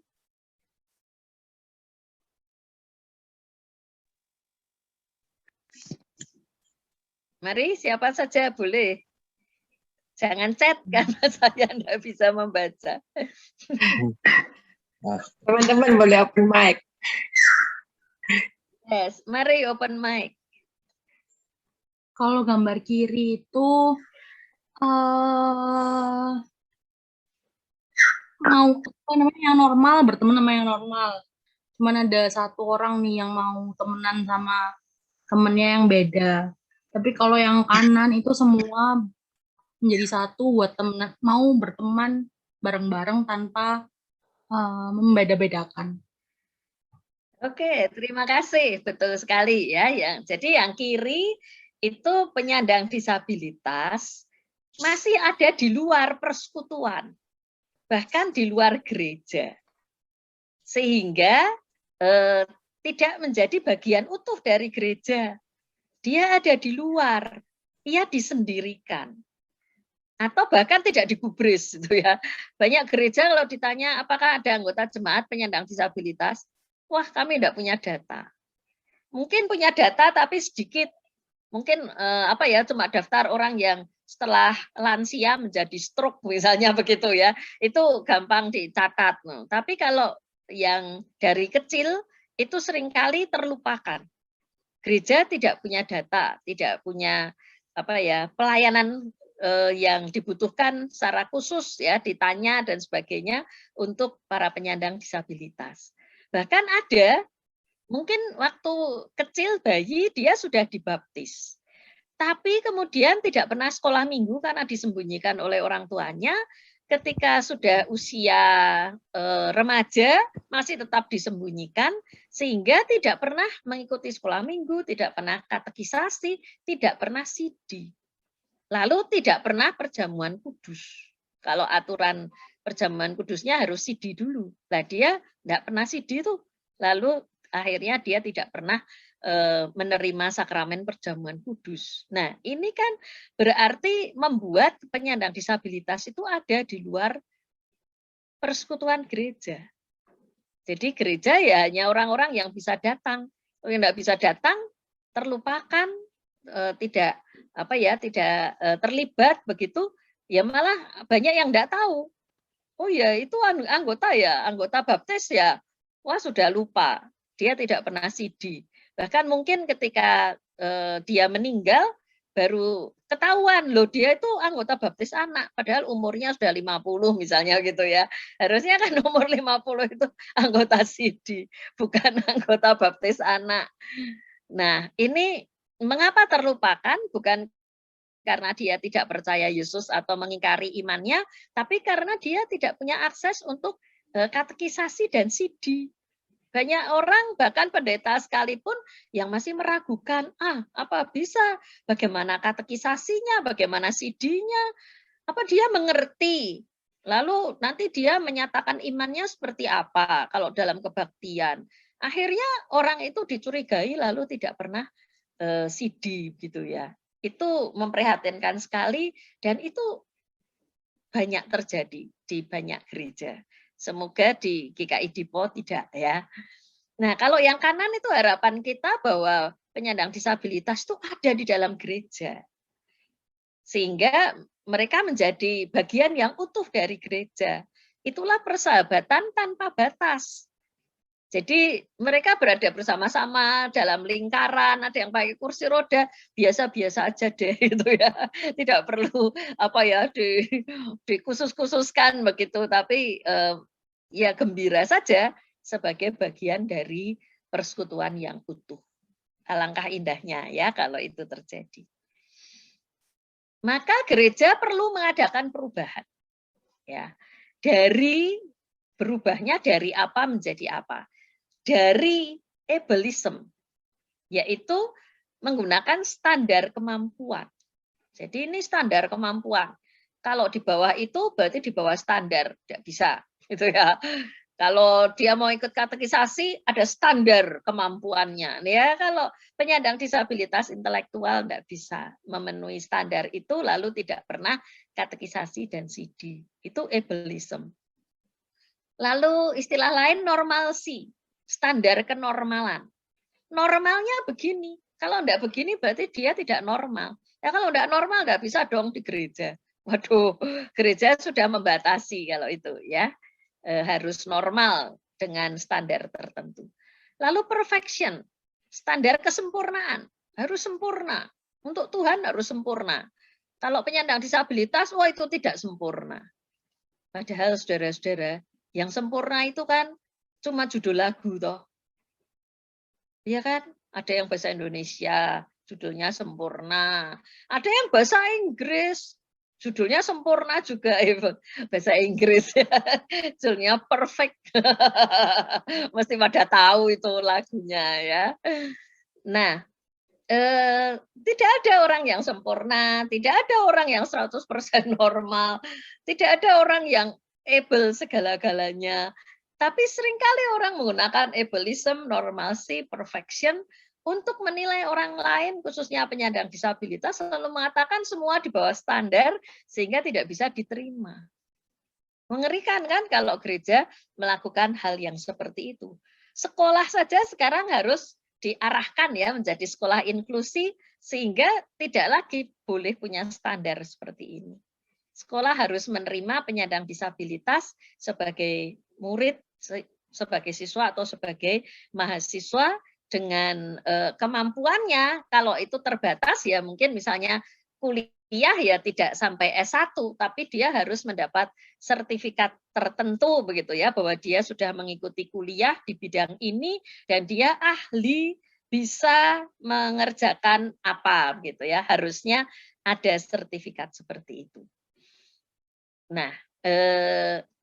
Mari, siapa saja boleh. Jangan chat karena saya tidak bisa membaca. Teman-teman boleh open mic. Yes, mari open mic. Kalau gambar kiri itu mau yang normal, berteman sama yang normal. Cuman ada satu orang nih yang mau temenan sama temennya yang beda. Tapi kalau yang kanan itu semua menjadi satu buat temen, mau berteman bareng-bareng tanpa membeda-bedakan. Oke, terima kasih. Betul sekali ya. Jadi yang kiri itu penyandang disabilitas masih ada di luar persekutuan, bahkan di luar gereja. Sehingga tidak menjadi bagian utuh dari gereja. Dia ada di luar, ia disendirikan. Atau bahkan tidak digubris gitu ya. Banyak gereja kalau ditanya apakah ada anggota jemaat penyandang disabilitas, wah kami tidak punya data. Mungkin punya data tapi sedikit. Mungkin cuma daftar orang yang setelah lansia menjadi stroke misalnya begitu ya. Itu gampang dicatat. Tapi kalau yang dari kecil itu seringkali terlupakan. Gereja tidak punya data, tidak punya pelayanan yang dibutuhkan secara khusus ya, ditanya dan sebagainya untuk para penyandang disabilitas. Bahkan ada mungkin waktu kecil bayi dia sudah dibaptis. Tapi kemudian tidak pernah sekolah minggu karena disembunyikan oleh orang tuanya. Ketika sudah usia remaja masih tetap disembunyikan sehingga tidak pernah mengikuti sekolah minggu, tidak pernah katekisasi, tidak pernah sidi. Lalu tidak pernah perjamuan kudus. Kalau aturan perjamuan kudusnya harus sidi dulu. Nah dia tidak pernah sidi tuh. Lalu akhirnya dia tidak pernah menerima sakramen perjamuan kudus. Nah, ini kan berarti membuat penyandang disabilitas itu ada di luar persekutuan gereja. Jadi gereja ya hanya orang-orang yang bisa datang. Yang tidak bisa datang terlupakan, tidak terlibat begitu, ya malah banyak yang tidak tahu. Oh ya, itu anggota baptis ya. Wah, sudah lupa. Dia tidak pernah sidi. Bahkan mungkin ketika dia meninggal baru ketahuan loh dia itu anggota baptis anak padahal umurnya sudah 50 misalnya gitu ya. Harusnya kan umur 50 itu anggota sidi, bukan anggota baptis anak. Nah, ini mengapa terlupakan? Bukan karena dia tidak percaya Yesus atau mengingkari imannya, tapi karena dia tidak punya akses untuk katekisasi dan sidi. Banyak orang, bahkan pendeta sekalipun, yang masih meragukan, apa bisa, bagaimana katekisasinya, bagaimana sidinya, apa dia mengerti, lalu nanti dia menyatakan imannya seperti apa kalau dalam kebaktian. Akhirnya orang itu dicurigai lalu tidak pernah sidi gitu ya. Itu memprihatinkan sekali dan itu banyak terjadi di banyak gereja. Semoga di GKI Dipo tidak ya. Nah, kalau yang kanan itu harapan kita bahwa penyandang disabilitas itu ada di dalam gereja. Sehingga mereka menjadi bagian yang utuh dari gereja. Itulah persahabatan tanpa batas. Jadi mereka berada bersama-sama dalam lingkaran, ada yang pakai kursi roda, biasa-biasa aja deh itu ya. Tidak perlu dikhusus-khususkan begitu, tapi ya gembira saja sebagai bagian dari persekutuan yang utuh. Alangkah indahnya ya kalau itu terjadi. Maka gereja perlu mengadakan perubahan. Ya. Berubahnya dari apa menjadi apa? Dari ableism, yaitu menggunakan standar kemampuan. Jadi ini standar kemampuan. Kalau di bawah itu berarti di bawah standar, tidak bisa. Gitu ya. Kalau dia mau ikut katekisasi, ada standar kemampuannya. Ya, kalau penyandang disabilitas intelektual tidak bisa memenuhi standar itu, lalu tidak pernah katekisasi dan sidi. Itu ableism. Lalu istilah lain normalcy, standar kenormalan. Normalnya begini. Kalau tidak begini berarti dia tidak normal. Ya kalau tidak normal nggak bisa dong di gereja. Waduh, gereja sudah membatasi kalau itu ya. Harus normal dengan standar tertentu. Lalu perfection, standar kesempurnaan, harus sempurna. Untuk Tuhan harus sempurna. Kalau penyandang disabilitas, wah itu tidak sempurna. Padahal saudara-saudara, yang sempurna itu kan cuma judul lagu toh. Iya kan? Ada yang bahasa Indonesia, judulnya sempurna. Ada yang bahasa Inggris, judulnya sempurna juga, bahasa Inggris ya. Judulnya perfect. Mesti pada tahu itu lagunya ya. Nah, tidak ada orang yang sempurna, tidak ada orang yang 100% normal, tidak ada orang yang able segala-galanya. Tapi seringkali orang menggunakan ableism, normalcy, perfection untuk menilai orang lain, khususnya penyandang disabilitas, selalu mengatakan semua di bawah standar sehingga tidak bisa diterima. Mengerikan kan kalau gereja melakukan hal yang seperti itu. Sekolah saja sekarang harus diarahkan ya menjadi sekolah inklusi sehingga tidak lagi boleh punya standar seperti ini. Sekolah harus menerima penyandang disabilitas sebagai murid, sebagai siswa atau sebagai mahasiswa dengan kemampuannya. Kalau itu terbatas ya mungkin misalnya kuliah ya tidak sampai S1, tapi dia harus mendapat sertifikat tertentu begitu ya, bahwa dia sudah mengikuti kuliah di bidang ini dan dia ahli bisa mengerjakan apa gitu ya, harusnya ada sertifikat seperti itu. Nah,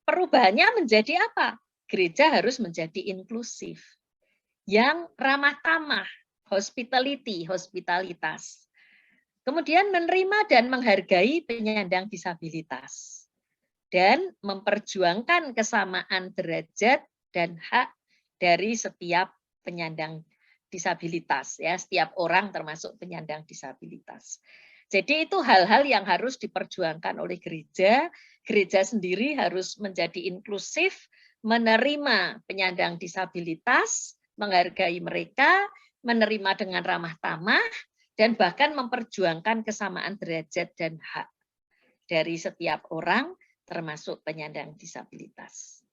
perubahannya menjadi apa? Gereja harus menjadi inklusif, yang ramah tamah, hospitalitas. Kemudian menerima dan menghargai penyandang disabilitas. Dan memperjuangkan kesamaan derajat dan hak dari setiap penyandang disabilitas. Ya, setiap orang termasuk penyandang disabilitas. Jadi itu hal-hal yang harus diperjuangkan oleh gereja. Gereja sendiri harus menjadi inklusif, menerima penyandang disabilitas, menghargai mereka, menerima dengan ramah tamah, dan bahkan memperjuangkan kesamaan derajat dan hak dari setiap orang, termasuk penyandang disabilitas.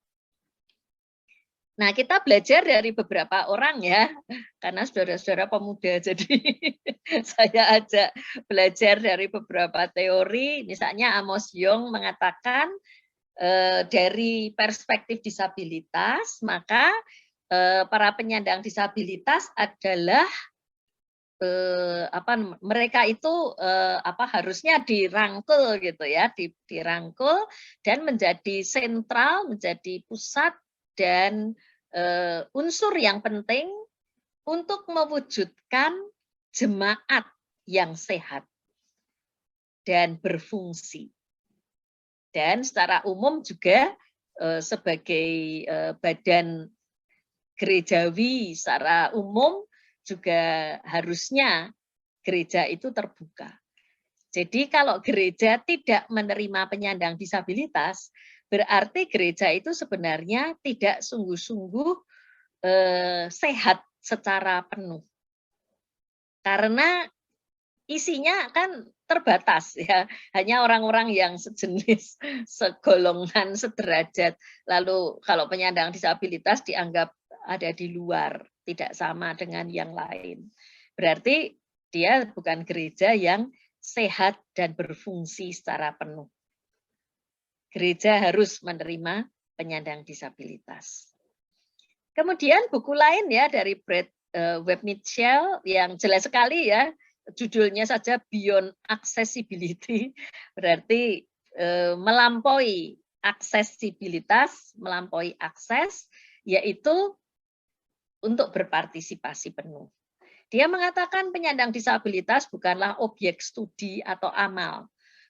Nah, kita belajar dari beberapa orang ya, karena saudara-saudara pemuda, jadi saya ajak belajar dari beberapa teori. Misalnya Amos Yong mengatakan dari perspektif disabilitas, maka para penyandang disabilitas adalah mereka itu harusnya dirangkul gitu ya, dirangkul dan menjadi sentral, menjadi pusat dan unsur yang penting untuk mewujudkan jemaat yang sehat dan berfungsi. Dan secara umum juga sebagai badan gerejawi secara umum juga harusnya gereja itu terbuka. Jadi kalau gereja tidak menerima penyandang disabilitas, berarti gereja itu sebenarnya tidak sungguh-sungguh sehat secara penuh. Karena isinya kan terbatas ya, hanya orang-orang yang sejenis, segolongan, sederajat. Lalu kalau penyandang disabilitas dianggap ada di luar, tidak sama dengan yang lain. Berarti dia bukan gereja yang sehat dan berfungsi secara penuh. Gereja harus menerima penyandang disabilitas. Kemudian buku lain ya dari Brad Webb-Mitchell yang jelas sekali ya, judulnya saja Beyond Accessibility, berarti melampaui aksesibilitas, melampaui akses, yaitu untuk berpartisipasi penuh. Dia mengatakan penyandang disabilitas bukanlah objek studi atau amal,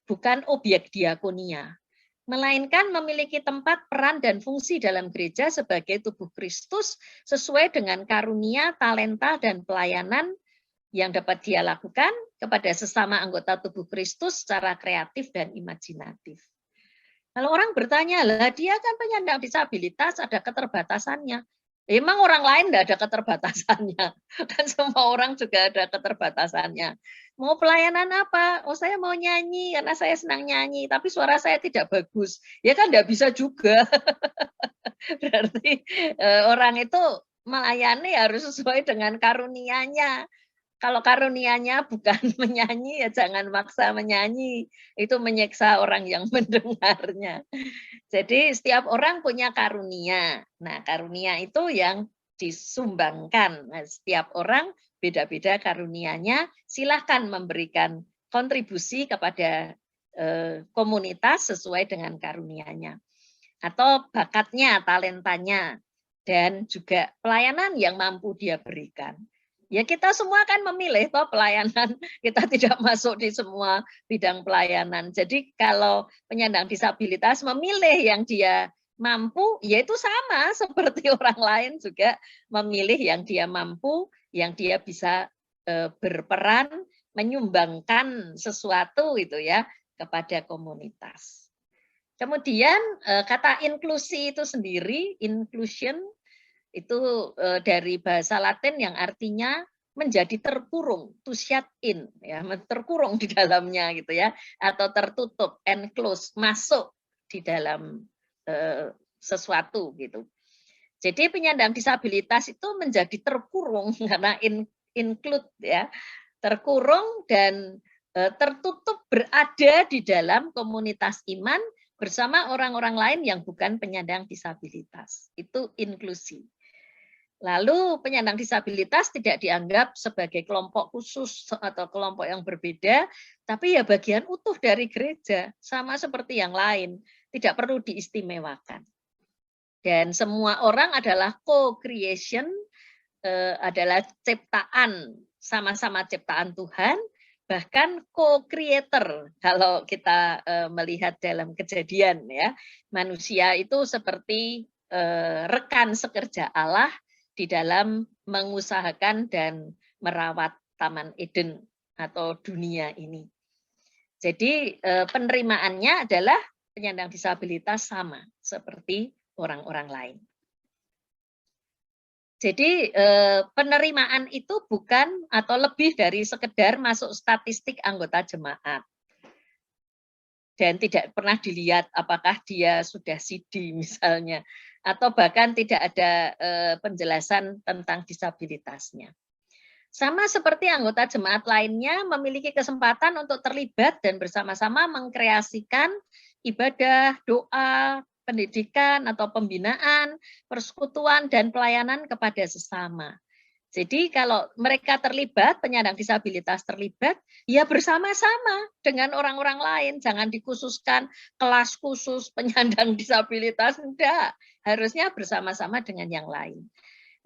bukan objek diakonia, melainkan memiliki tempat, peran, dan fungsi dalam gereja sebagai tubuh Kristus sesuai dengan karunia, talenta, dan pelayanan yang dapat dia lakukan kepada sesama anggota tubuh Kristus secara kreatif dan imajinatif. Kalau orang bertanya, lah dia kan penyandang disabilitas, ada keterbatasannya. Emang orang lain tidak ada keterbatasannya, kan semua orang juga ada keterbatasannya. Mau pelayanan apa? Oh saya mau nyanyi karena saya senang nyanyi, tapi suara saya tidak bagus. Ya kan tidak bisa juga. Berarti orang itu melayani harus sesuai dengan karunia-nya. Kalau karunia-nya bukan menyanyi, ya jangan maksa menyanyi. Itu menyiksa orang yang mendengarnya. Jadi setiap orang punya karunia. Nah, karunia itu yang disumbangkan. Nah, setiap orang beda-beda karunianya. Silahkan memberikan kontribusi kepada komunitas sesuai dengan karunianya. Atau bakatnya, talentanya, dan juga pelayanan yang mampu dia berikan. Ya kita semua kan memilih toh pelayanan, kita tidak masuk di semua bidang pelayanan. Jadi kalau penyandang disabilitas memilih yang dia mampu, ya itu sama seperti orang lain juga memilih yang dia mampu, yang dia bisa berperan, menyumbangkan sesuatu itu ya kepada komunitas. Kemudian kata inklusi itu sendiri, inclusion, itu dari bahasa Latin yang artinya menjadi terkurung, to shut in, ya, terkurung di dalamnya gitu ya, atau tertutup, enclose, masuk di dalam sesuatu gitu. Jadi penyandang disabilitas itu menjadi terkurung karena include ya, terkurung dan tertutup berada di dalam komunitas iman bersama orang-orang lain yang bukan penyandang disabilitas. Itu inklusi. Lalu penyandang disabilitas tidak dianggap sebagai kelompok khusus atau kelompok yang berbeda, tapi ya bagian utuh dari gereja, sama seperti yang lain, tidak perlu diistimewakan. Dan semua orang adalah co-creation, adalah ciptaan, sama-sama ciptaan Tuhan, bahkan co-creator kalau kita melihat dalam Kejadian ya, manusia itu seperti rekan sekerja Allah di dalam mengusahakan dan merawat Taman Eden atau dunia ini. Jadi penerimaannya adalah penyandang disabilitas sama seperti orang-orang lain. Jadi penerimaan itu bukan atau lebih dari sekedar masuk statistik anggota jemaat. Dan tidak pernah dilihat apakah dia sudah CD misalnya, atau bahkan tidak ada penjelasan tentang disabilitasnya. Sama seperti anggota jemaat lainnya memiliki kesempatan untuk terlibat dan bersama-sama mengkreasikan ibadah, doa, pendidikan atau pembinaan, persekutuan dan pelayanan kepada sesama. Jadi kalau mereka terlibat, penyandang disabilitas terlibat, ya bersama-sama dengan orang-orang lain. Jangan dikhususkan kelas khusus penyandang disabilitas, enggak. Harusnya bersama-sama dengan yang lain.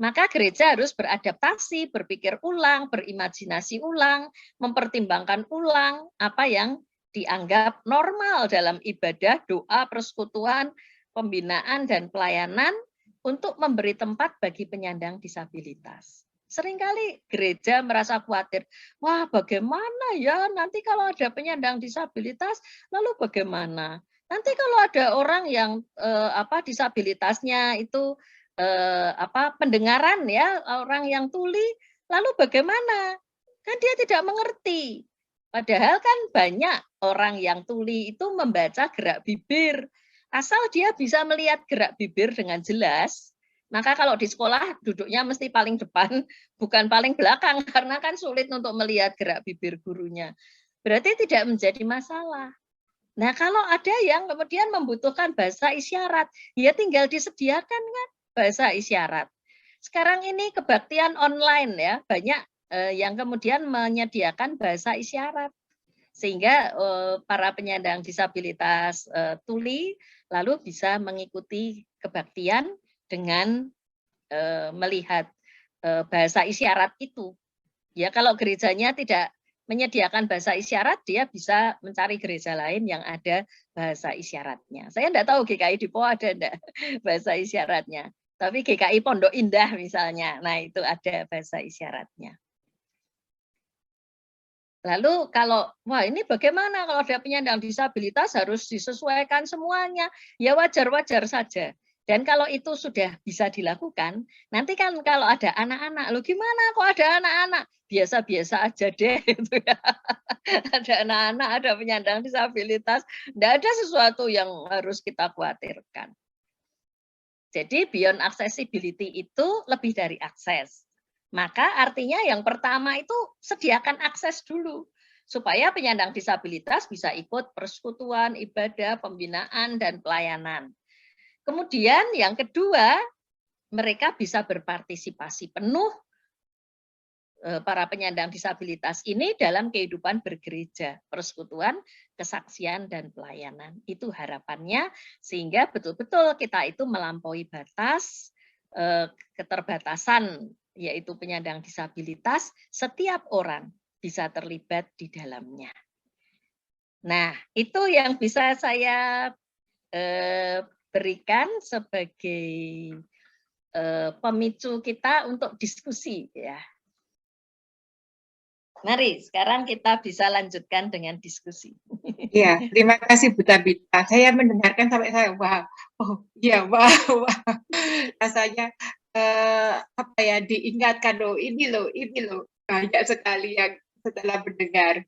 Maka gereja harus beradaptasi, berpikir ulang, berimajinasi ulang, mempertimbangkan ulang apa yang dianggap normal dalam ibadah, doa, persekutuan, pembinaan, dan pelayanan untuk memberi tempat bagi penyandang disabilitas. Seringkali gereja merasa khawatir, wah bagaimana ya nanti kalau ada penyandang disabilitas, lalu bagaimana? Nanti kalau ada orang yang disabilitasnya itu pendengaran ya, orang yang tuli, lalu bagaimana? Kan dia tidak mengerti. Padahal kan banyak orang yang tuli itu membaca gerak bibir. Asal dia bisa melihat gerak bibir dengan jelas, maka kalau di sekolah duduknya mesti paling depan, bukan paling belakang, karena kan sulit untuk melihat gerak bibir gurunya. Berarti tidak menjadi masalah. Nah kalau ada yang kemudian membutuhkan bahasa isyarat, ya tinggal disediakan kan bahasa isyarat. Sekarang ini kebaktian online ya, banyak yang kemudian menyediakan bahasa isyarat. Sehingga para penyandang disabilitas tuli lalu bisa mengikuti kebaktian dengan melihat bahasa isyarat itu. Ya kalau gerejanya tidak menyediakan bahasa isyarat, dia bisa mencari gereja lain yang ada bahasa isyaratnya. Saya enggak tahu GKI Dipo ada enggak bahasa isyaratnya. Tapi GKI Pondok Indah misalnya, nah itu ada bahasa isyaratnya. Lalu kalau, wah ini bagaimana kalau ada penyandang disabilitas harus disesuaikan semuanya, ya wajar-wajar saja. Dan kalau itu sudah bisa dilakukan, nanti kan kalau ada anak-anak, loh gimana kok ada anak-anak? Biasa-biasa aja deh. Gitu ya. Ada anak-anak, ada penyandang disabilitas, tidak ada sesuatu yang harus kita khawatirkan. Jadi beyond accessibility itu lebih dari akses. Maka artinya yang pertama itu sediakan akses dulu. Supaya penyandang disabilitas bisa ikut persekutuan, ibadah, pembinaan, dan pelayanan. Kemudian yang kedua, mereka bisa berpartisipasi penuh para penyandang disabilitas ini dalam kehidupan bergereja, persekutuan, kesaksian, dan pelayanan. Itu harapannya sehingga betul-betul kita itu melampaui batas, keterbatasan, yaitu penyandang disabilitas, setiap orang bisa terlibat di dalamnya. Nah, itu yang bisa saya berikan sebagai pemicu kita untuk diskusi ya. Mari sekarang kita bisa lanjutkan dengan diskusi. Iya, terima kasih Bu Tabita. Saya mendengarkan sampai saya wah, oh iya wah, wah. Rasanya apa ya diingatkan ini loh banyak sekali yang setelah mendengar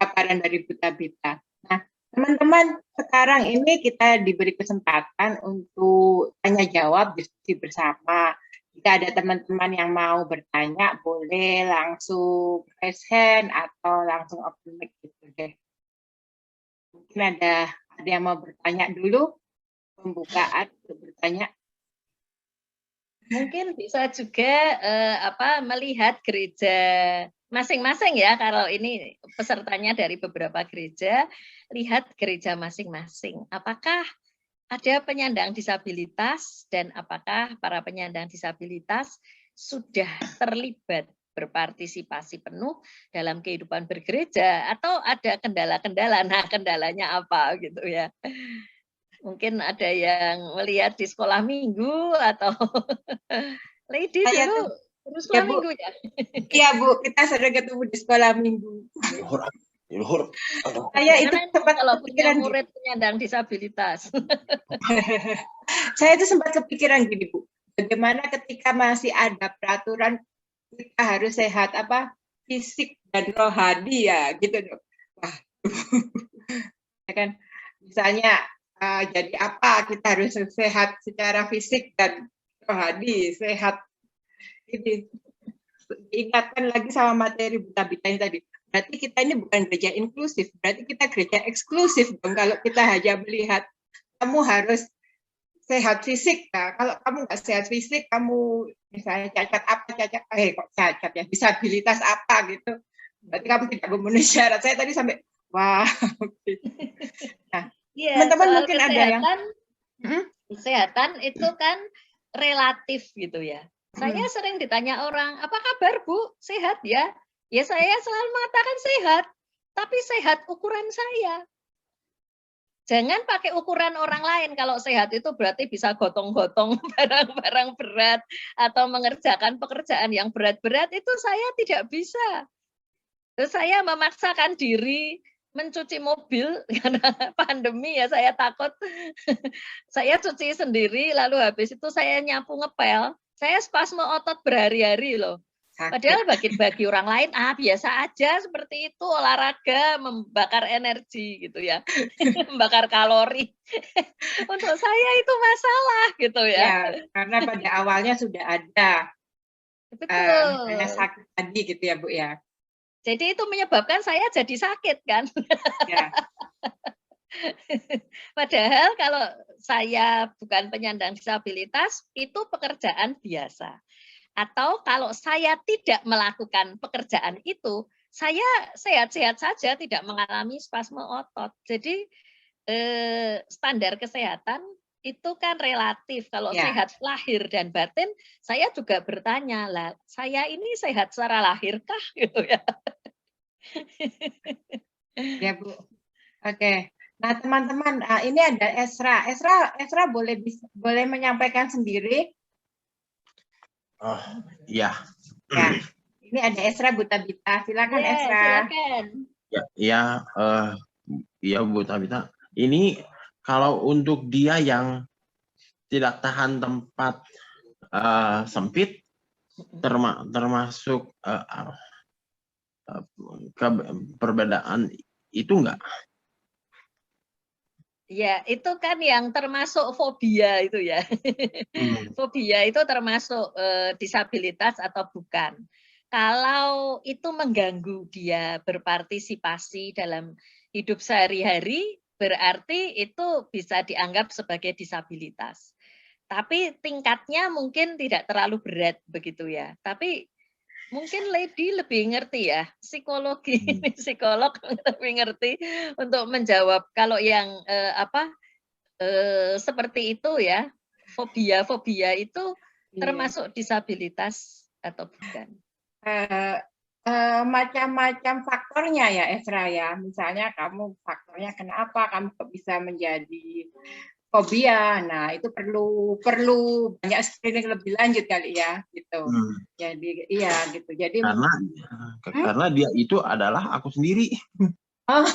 paparan dari Bu Tabita. Nah, teman-teman, sekarang ini kita diberi kesempatan untuk tanya jawab, diskusi bersama. Jika ada teman-teman yang mau bertanya, boleh langsung raise hand atau langsung open mic gitu deh. Mungkin ada yang mau bertanya dulu, pembukaan untuk bertanya. Mungkin bisa juga melihat gereja masing-masing ya, kalau ini pesertanya dari beberapa gereja, lihat gereja masing-masing. Apakah ada penyandang disabilitas dan apakah para penyandang disabilitas sudah terlibat berpartisipasi penuh dalam kehidupan bergereja atau ada kendala-kendala. Nah, kendalanya apa gitu ya. Mungkin ada yang melihat di sekolah minggu atau Lady dulu terus sekolah minggu ya. Iya Bu, kita sering ketemu di sekolah minggu. Saya itu sempat kalau punya murid penyandang disabilitas. Saya itu sempat kepikiran gini Bu, bagaimana ketika masih ada peraturan kita harus sehat fisik dan rohani ya gitu dong. Wah, ya kan misalnya jadi apa kita harus sehat secara fisik dan rohani, sehat ini diingatkan lagi sama materi Bu Tabita tadi. Berarti kita ini bukan gereja inklusif, berarti kita gereja eksklusif dong kalau kita hanya melihat kamu harus sehat fisik. Nah, kalau kamu nggak sehat fisik, kamu misalnya cacat ya, disabilitas apa gitu, berarti kamu tidak memenuhi syarat. Saya tadi sampai wah. Nah, ya, teman-teman mungkin ada yang kesehatan itu kan relatif gitu ya. Saya sering ditanya orang, apa kabar Bu? Sehat ya? Ya saya selalu mengatakan sehat, tapi sehat ukuran saya. Jangan pakai ukuran orang lain. Kalau sehat itu berarti bisa gotong-gotong barang-barang berat atau mengerjakan pekerjaan yang berat-berat, itu saya tidak bisa. Terus saya memaksakan diri mencuci mobil karena pandemi ya, saya takut. Saya cuci sendiri, lalu habis itu saya nyapu ngepel. Saya spasme otot berhari-hari loh. Padahal bagi orang lain biasa aja seperti itu, olahraga membakar energi gitu ya, membakar kalori. Untuk saya itu masalah gitu ya. Ya, karena pada awalnya sudah ada misalnya sakit tadi gitu ya Bu ya. Jadi itu menyebabkan saya jadi sakit kan. Ya. Padahal kalau saya bukan penyandang disabilitas, itu pekerjaan biasa. Atau kalau saya tidak melakukan pekerjaan itu, saya sehat-sehat saja, tidak mengalami spasme otot. Jadi standar kesehatan itu kan relatif. Kalau sehat lahir dan batin, saya juga bertanya, lah saya ini sehat secara lahirkah gitu ya? Ya Bu. Oke. Nah teman-teman, ini ada Esra. Esra boleh menyampaikan sendiri. Oh iya. Ya, ini ada Esra Bu Tabita. Silakan Esra. Silakan. Ya Bu Tabita. Ini kalau untuk dia yang tidak tahan tempat sempit, termasuk perbedaan itu enggak? Ya, itu kan yang termasuk fobia itu ya. Fobia itu termasuk disabilitas atau bukan. Kalau itu mengganggu dia berpartisipasi dalam hidup sehari-hari, berarti itu bisa dianggap sebagai disabilitas. Tapi tingkatnya mungkin tidak terlalu berat begitu ya. Tapi mungkin Lady lebih ngerti ya, psikologi, psikolog lebih ngerti untuk menjawab kalau yang seperti itu ya, fobia itu termasuk disabilitas atau bukan? Macam-macam faktornya ya Esra ya. Misalnya kamu faktornya kenapa kamu kok bisa menjadi fobia. Nah, itu perlu banyak screening lebih lanjut kali ya gitu. Jadi iya gitu. Jadi karena dia itu adalah aku sendiri. oh,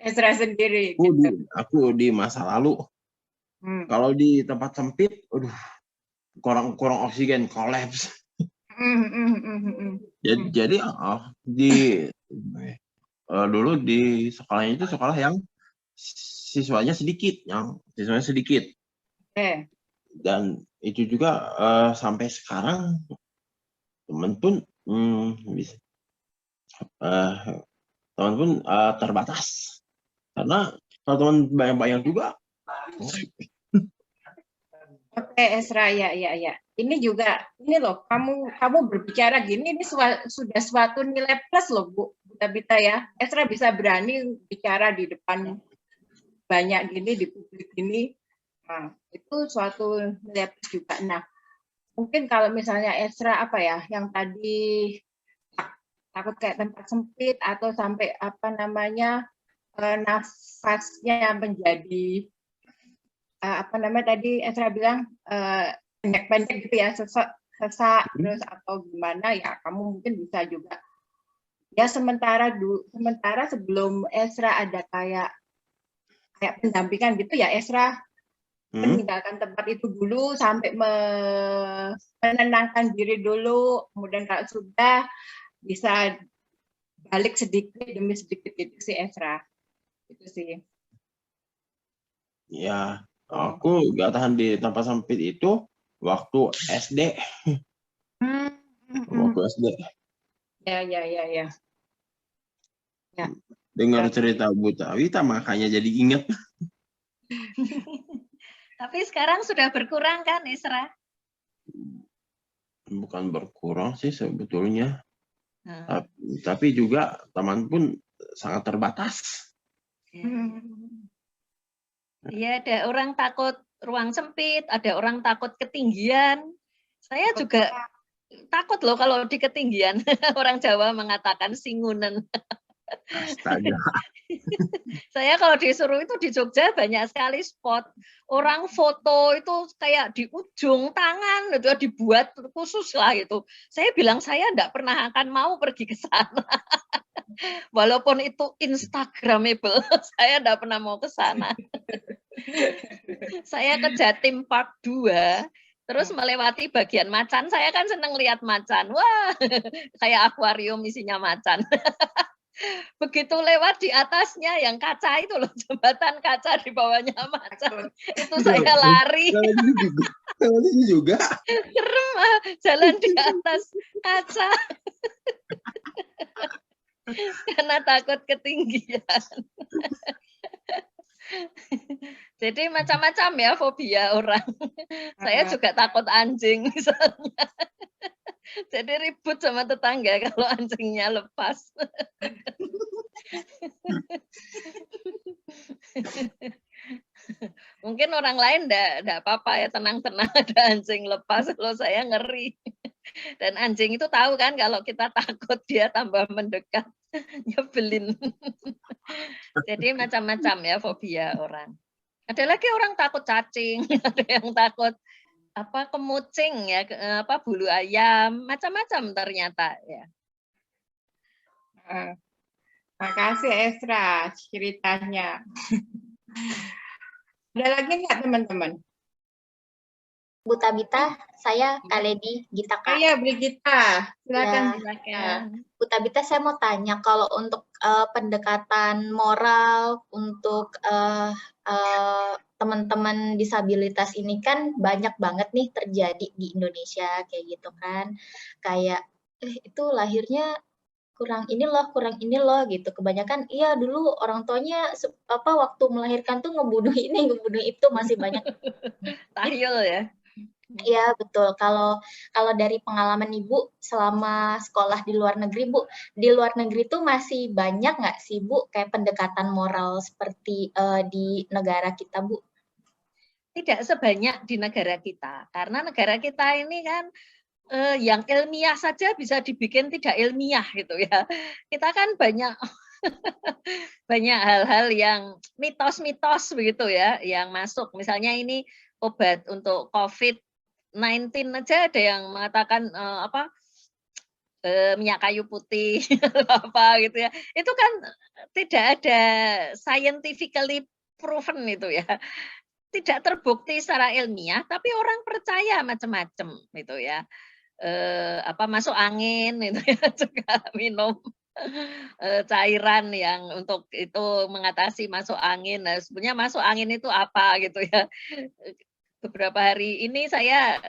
Esra sendiri gitu. Aku di masa lalu. Kalau di tempat sempit, aduh, kurang oksigen, kolaps. Jadi dulu di sekolahnya itu sekolah yang siswanya sedikit, dan itu juga sampai sekarang teman pun terbatas, karena kalau teman banyak juga. Oke, Esra, ya. Ini juga, ini loh, kamu berbicara gini, ini sudah suatu nilai plus loh, Bu Tabita ya. Esra bisa berani bicara di depan banyak gini, di publik ini. Nah, itu suatu nilai plus juga. Nah, mungkin kalau misalnya Esra apa ya, yang tadi takut kayak tempat sempit atau sampai apa namanya nafasnya menjadi apa namanya tadi Esra bilang pendek-pendek gitu ya, sesak terus atau gimana ya, kamu mungkin bisa juga ya sementara sebelum Esra ada kayak pendampingan gitu ya, Esra meninggalkan tempat itu dulu sampai menenangkan diri dulu, kemudian kalau sudah bisa balik sedikit demi sedikit itu sih Esra, itu sih ya. Aku gak tahan di tempat sempit itu waktu SD. Waktu SD. Ya. Dengar cerita Bu Tabita makanya jadi ingat. Tapi sekarang sudah berkurang kan, Esra? Bukan berkurang sih sebetulnya. Tapi juga teman pun sangat terbatas. Iya, ada orang takut ruang sempit, ada orang takut ketinggian. Saya juga takut loh kalau di ketinggian. Orang Jawa mengatakan singunan. Astaga. Saya kalau disuruh itu di Jogja banyak sekali spot. Orang foto itu kayak di ujung tangan, itu dibuat khusus lah gitu. Saya bilang saya enggak pernah akan mau pergi ke sana. Walaupun itu Instagramable, saya enggak pernah mau ke sana. Saya ke Jatim Park 2, terus melewati bagian macan. Saya kan seneng lihat macan. Wah, kayak akuarium isinya macan. Begitu lewat di atasnya yang kaca itu loh, jembatan kaca di bawahnya macan. Itu saya lari. Ini juga. Serem, jalan di atas kaca. Karena takut ketinggian. Jadi macam-macam ya fobia orang. Saya juga takut anjing misalnya. Jadi ribut sama tetangga kalau anjingnya lepas. Mungkin orang lain enggak apa-apa ya, tenang-tenang ada anjing lepas, kalau saya ngeri. Dan anjing itu tahu kan kalau kita takut, dia tambah mendekat, nyebelin. Jadi macam-macam ya fobia orang. Ada lagi orang takut cacing, ada yang takut kemucing ya, bulu ayam, macam-macam ternyata ya. Makasih Esra ceritanya. Ada lagi nggak teman-teman? Bu Tabita, saya Kak Lady Gita Kak. Iya, Bu Gita. Silakan. Bu Tabita, saya mau tanya kalau untuk pendekatan moral untuk teman-teman disabilitas ini kan banyak banget nih terjadi di Indonesia kayak gitu kan. Kayak itu lahirnya kurang ini loh gitu. Kebanyakan iya dulu orang tuanya waktu melahirkan tuh ngebunuh ini, ngebunuh itu, masih banyak. Tahyul ya. Iya betul. Kalau dari pengalaman Ibu selama sekolah di luar negeri, Bu, di luar negeri tuh masih banyak nggak sih Bu kayak pendekatan moral seperti di negara kita, Bu? tidak sebanyak di negara kita. Karena negara kita ini kan yang ilmiah saja bisa dibikin tidak ilmiah gitu ya. Kita kan banyak banyak hal-hal yang mitos-mitos begitu ya yang masuk. Misalnya ini obat untuk COVID-19 aja ada yang mengatakan minyak kayu putih apa gitu ya. Itu kan tidak ada scientifically proven itu ya. Tidak terbukti secara ilmiah, tapi orang percaya macam-macam gitu ya. Masuk angin itu ya, juga minum cairan yang untuk itu mengatasi masuk angin. Nah, sebenarnya masuk angin itu apa gitu ya. Beberapa hari ini saya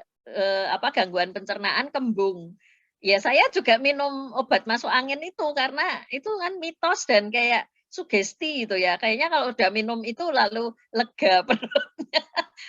gangguan pencernaan kembung. Ya saya juga minum obat masuk angin itu karena itu kan mitos dan kayak sugesti gitu ya. Kayaknya kalau udah minum itu lalu lega perutnya.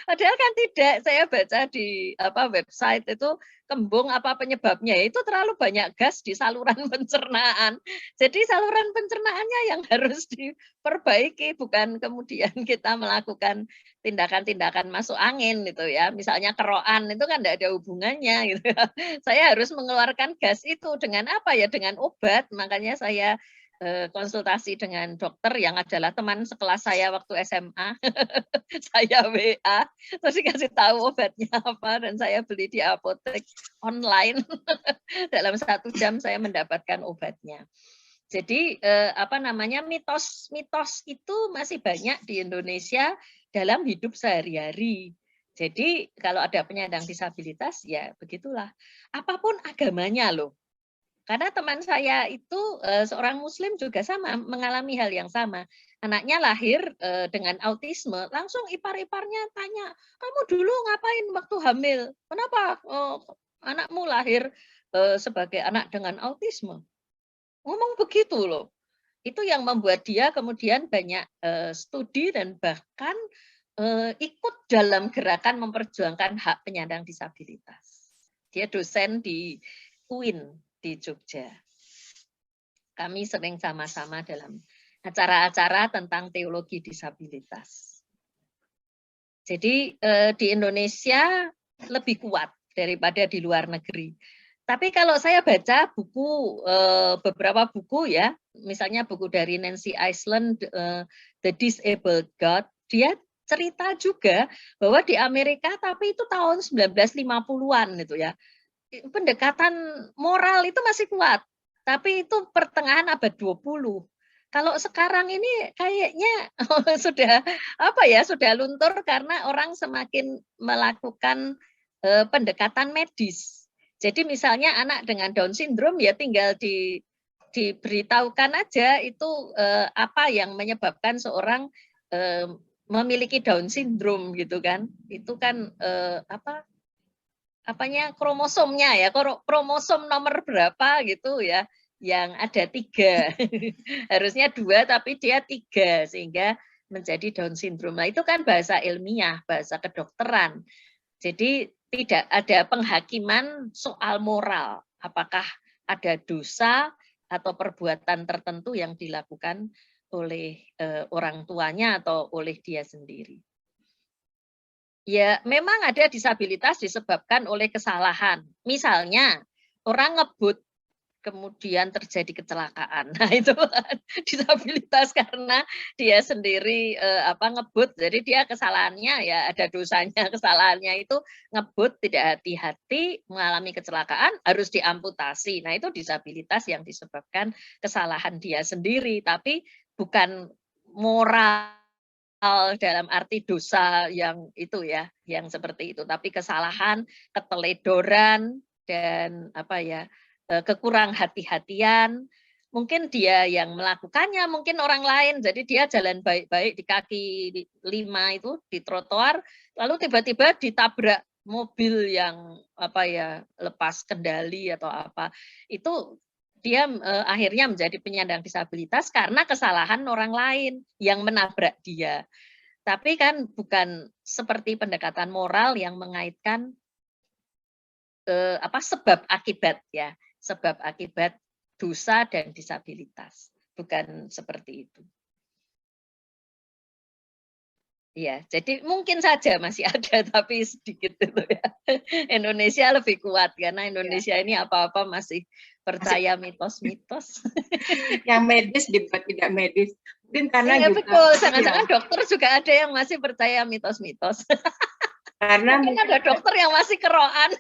Padahal kan tidak. Saya baca di website itu kembung apa penyebabnya. Itu terlalu banyak gas di saluran pencernaan. Jadi saluran pencernaannya yang harus diperbaiki, bukan kemudian kita melakukan tindakan-tindakan masuk angin gitu ya. Misalnya keroan itu kan tidak ada hubungannya gitu ya. Saya harus mengeluarkan gas itu dengan apa ya? Dengan obat. Makanya saya konsultasi dengan dokter yang adalah teman sekelas saya waktu SMA. Saya WA, terus dikasih tahu obatnya apa, dan saya beli di apotek online. Dalam 1 jam saya mendapatkan obatnya. Jadi mitos-mitos itu masih banyak di Indonesia dalam hidup sehari-hari. Jadi kalau ada penyandang disabilitas ya begitulah. Apapun agamanya loh. Karena teman saya itu seorang Muslim juga sama, mengalami hal yang sama. Anaknya lahir dengan autisme, langsung ipar-iparnya tanya, kamu dulu ngapain waktu hamil? Kenapa anakmu lahir sebagai anak dengan autisme? Ngomong begitu loh. Itu yang membuat dia kemudian banyak studi dan bahkan ikut dalam gerakan memperjuangkan hak penyandang disabilitas. Dia dosen di UIN di Jogja. Kami sering sama-sama dalam acara-acara tentang teologi disabilitas. Jadi di Indonesia lebih kuat daripada di luar negeri. Tapi kalau saya baca buku, beberapa buku ya, misalnya buku dari Nancy Iceland, The Disabled God, dia cerita juga bahwa di Amerika, tapi itu tahun 1950-an itu ya, pendekatan moral itu masih kuat, tapi itu pertengahan abad 20. Kalau sekarang ini kayaknya sudah luntur karena orang semakin melakukan pendekatan medis. Jadi misalnya anak dengan Down syndrome ya tinggal diberitahukan aja itu apa yang menyebabkan seorang memiliki Down syndrome gitu kan. Itu kan kromosomnya ya, kromosom nomor berapa gitu ya, yang ada 3. Harusnya 2 tapi dia 3 sehingga menjadi Down syndrome. Nah itu kan bahasa ilmiah, bahasa kedokteran. Jadi tidak ada penghakiman soal moral, apakah ada dosa atau perbuatan tertentu yang dilakukan oleh orang tuanya atau oleh dia sendiri. Ya, memang ada disabilitas disebabkan oleh kesalahan. Misalnya, orang ngebut, kemudian terjadi kecelakaan. Nah, itu disabilitas karena dia sendiri ngebut. Jadi dia kesalahannya ya ada dosanya, kesalahannya itu ngebut tidak hati-hati, mengalami kecelakaan, harus diamputasi. Nah, itu disabilitas yang disebabkan kesalahan dia sendiri, tapi bukan moral dalam arti dosa yang itu ya, yang seperti itu, tapi kesalahan, keteledoran dan kekurang hati-hatian. Mungkin dia yang melakukannya, mungkin orang lain. Jadi dia jalan baik-baik di kaki 5 itu di trotoar, lalu tiba-tiba ditabrak mobil yang lepas kendali atau apa. Itu dia akhirnya menjadi penyandang disabilitas karena kesalahan orang lain yang menabrak dia. Tapi kan bukan seperti pendekatan moral yang mengaitkan sebab akibat ya, sebab akibat dosa dan disabilitas. Bukan seperti itu. Ya, jadi mungkin saja masih ada, tapi sedikit itu ya. Indonesia lebih kuat karena Indonesia ini apa-apa masih percaya mitos-mitos. Yang medis dibuat tidak medis. Mungkin karena Iya, juga betul. Jangan-jangan dokter juga ada yang masih percaya mitos-mitos. karena Mungkin ada dokter yang masih keroan.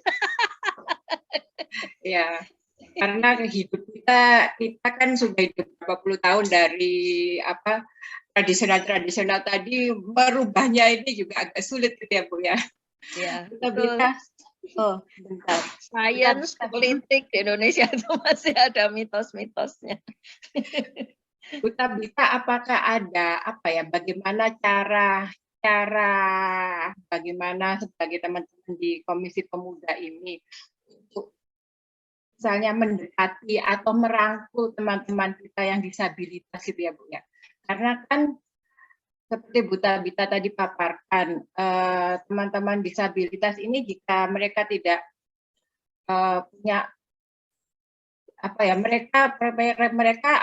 ya, karena hidup kita kan sudah hidup berapa puluh tahun dari apa tradisional tadi, merubahnya ini juga agak sulit gitu ya Bu ya. Ya, Betul. Oh, bentar. Sains, politik di Indonesia itu masih ada mitos-mitosnya. Bu Tabita, apakah ada apa ya? Bagaimana cara bagaimana sebagai teman-teman di Komisi Pemuda ini untuk misalnya mendekati atau merangkul teman-teman kita yang disabilitas gitu ya Bu ya? Karena kan seperti Bu Tabita tadi paparkan, teman-teman disabilitas ini jika mereka tidak punya apa ya, mereka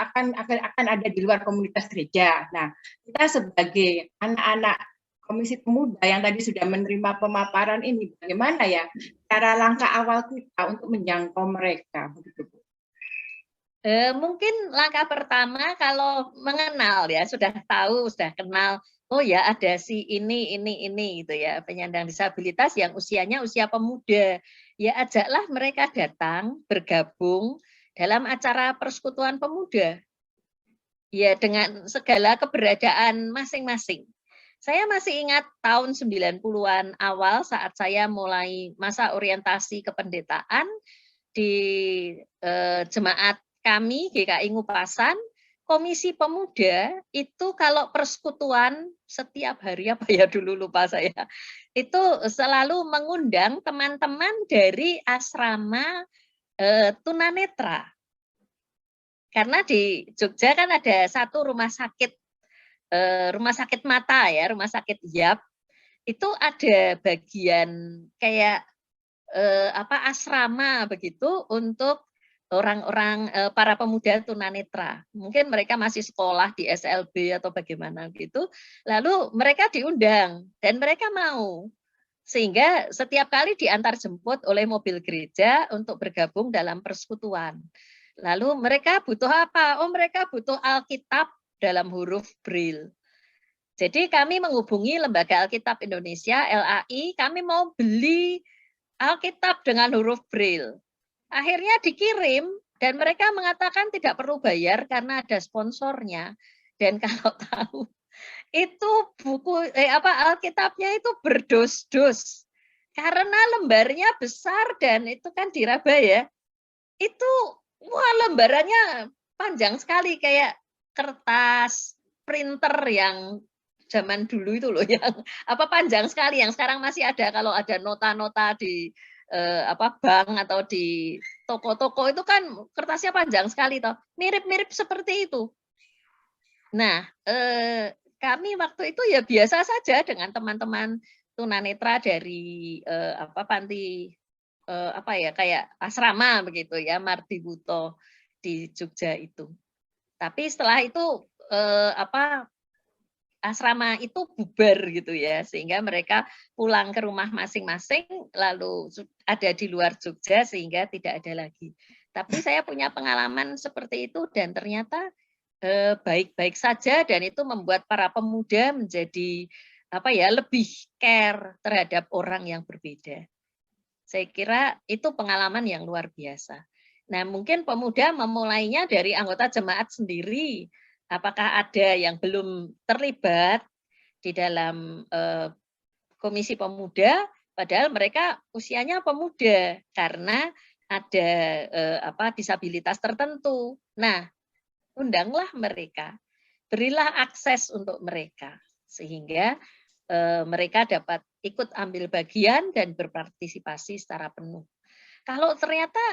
akan ada di luar komunitas gereja. Nah, kita sebagai anak-anak Komisi Pemuda yang tadi sudah menerima pemaparan ini, bagaimana ya cara langkah awal kita untuk menjangkau mereka, begitu Bu? Mungkin langkah pertama kalau mengenal ya, sudah tahu, sudah kenal, oh ya ada si ini gitu ya, penyandang disabilitas yang usianya usia pemuda. Ya ajaklah mereka datang, bergabung dalam acara persekutuan pemuda. Ya dengan segala keberadaan masing-masing. Saya masih ingat tahun 90-an awal saat saya mulai masa orientasi kependetaan di jemaat kami GKI Ngupasan, Komisi Pemuda itu kalau persekutuan setiap hari apa ya dulu lupa saya, itu selalu mengundang teman-teman dari asrama tunanetra. Karena di Jogja kan ada satu rumah sakit mata ya, rumah sakit YAP, itu ada bagian kayak asrama begitu untuk orang-orang para pemuda tunanetra. Mungkin mereka masih sekolah di SLB atau bagaimana gitu. Lalu mereka diundang dan mereka mau. Sehingga setiap kali diantar jemput oleh mobil gereja untuk bergabung dalam persekutuan. Lalu mereka butuh apa? Oh, mereka butuh Alkitab dalam huruf Braille. Jadi kami menghubungi Lembaga Alkitab Indonesia, LAI, kami mau beli Alkitab dengan huruf Braille. Akhirnya dikirim dan mereka mengatakan tidak perlu bayar karena ada sponsornya. Dan kalau tahu itu buku Alkitabnya itu berdos-dos karena lembarnya besar dan itu kan diraba ya. Itu lembarannya panjang sekali kayak kertas printer yang zaman dulu itu loh yang panjang sekali yang sekarang masih ada kalau ada nota-nota di bank atau di toko-toko itu kan kertasnya panjang sekali toh. Mirip-mirip seperti itu. Nah, kami waktu itu ya biasa saja dengan teman-teman tunanetra dari panti kayak asrama begitu ya, Marti Buto di Jogja itu. Tapi setelah itu asrama itu bubar gitu ya, sehingga mereka pulang ke rumah masing-masing, lalu ada di luar Jogja sehingga tidak ada lagi. Tapi saya punya pengalaman seperti itu dan ternyata baik-baik saja dan itu membuat para pemuda menjadi lebih care terhadap orang yang berbeda. Saya kira itu pengalaman yang luar biasa. Nah, mungkin pemuda memulainya dari anggota jemaat sendiri. Apakah ada yang belum terlibat di dalam Komisi Pemuda, padahal mereka usianya pemuda karena ada disabilitas tertentu. Nah, undanglah mereka, berilah akses untuk mereka sehingga mereka dapat ikut ambil bagian dan berpartisipasi secara penuh. Kalau ternyata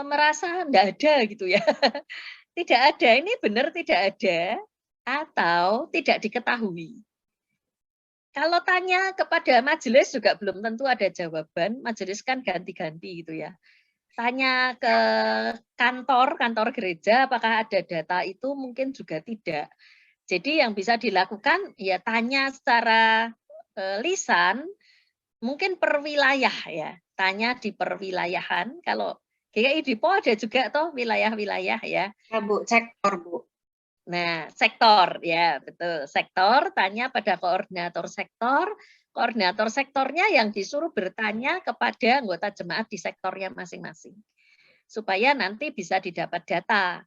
merasa tidak ada gitu ya, tidak ada, ini benar tidak ada atau tidak diketahui. Kalau tanya kepada majelis juga belum tentu ada jawaban, majelis kan ganti-ganti gitu ya. Tanya ke kantor gereja apakah ada data itu mungkin juga tidak. Jadi yang bisa dilakukan ya tanya secara lisan, mungkin per wilayah ya, tanya di perwilayahan. Kalau GKI Dipo ada juga toh wilayah-wilayah ya. Ya Bu, sektor Bu. Nah, sektor ya betul, sektor tanya pada koordinator sektornya yang disuruh bertanya kepada anggota jemaat di sektornya masing-masing. Supaya nanti bisa didapat data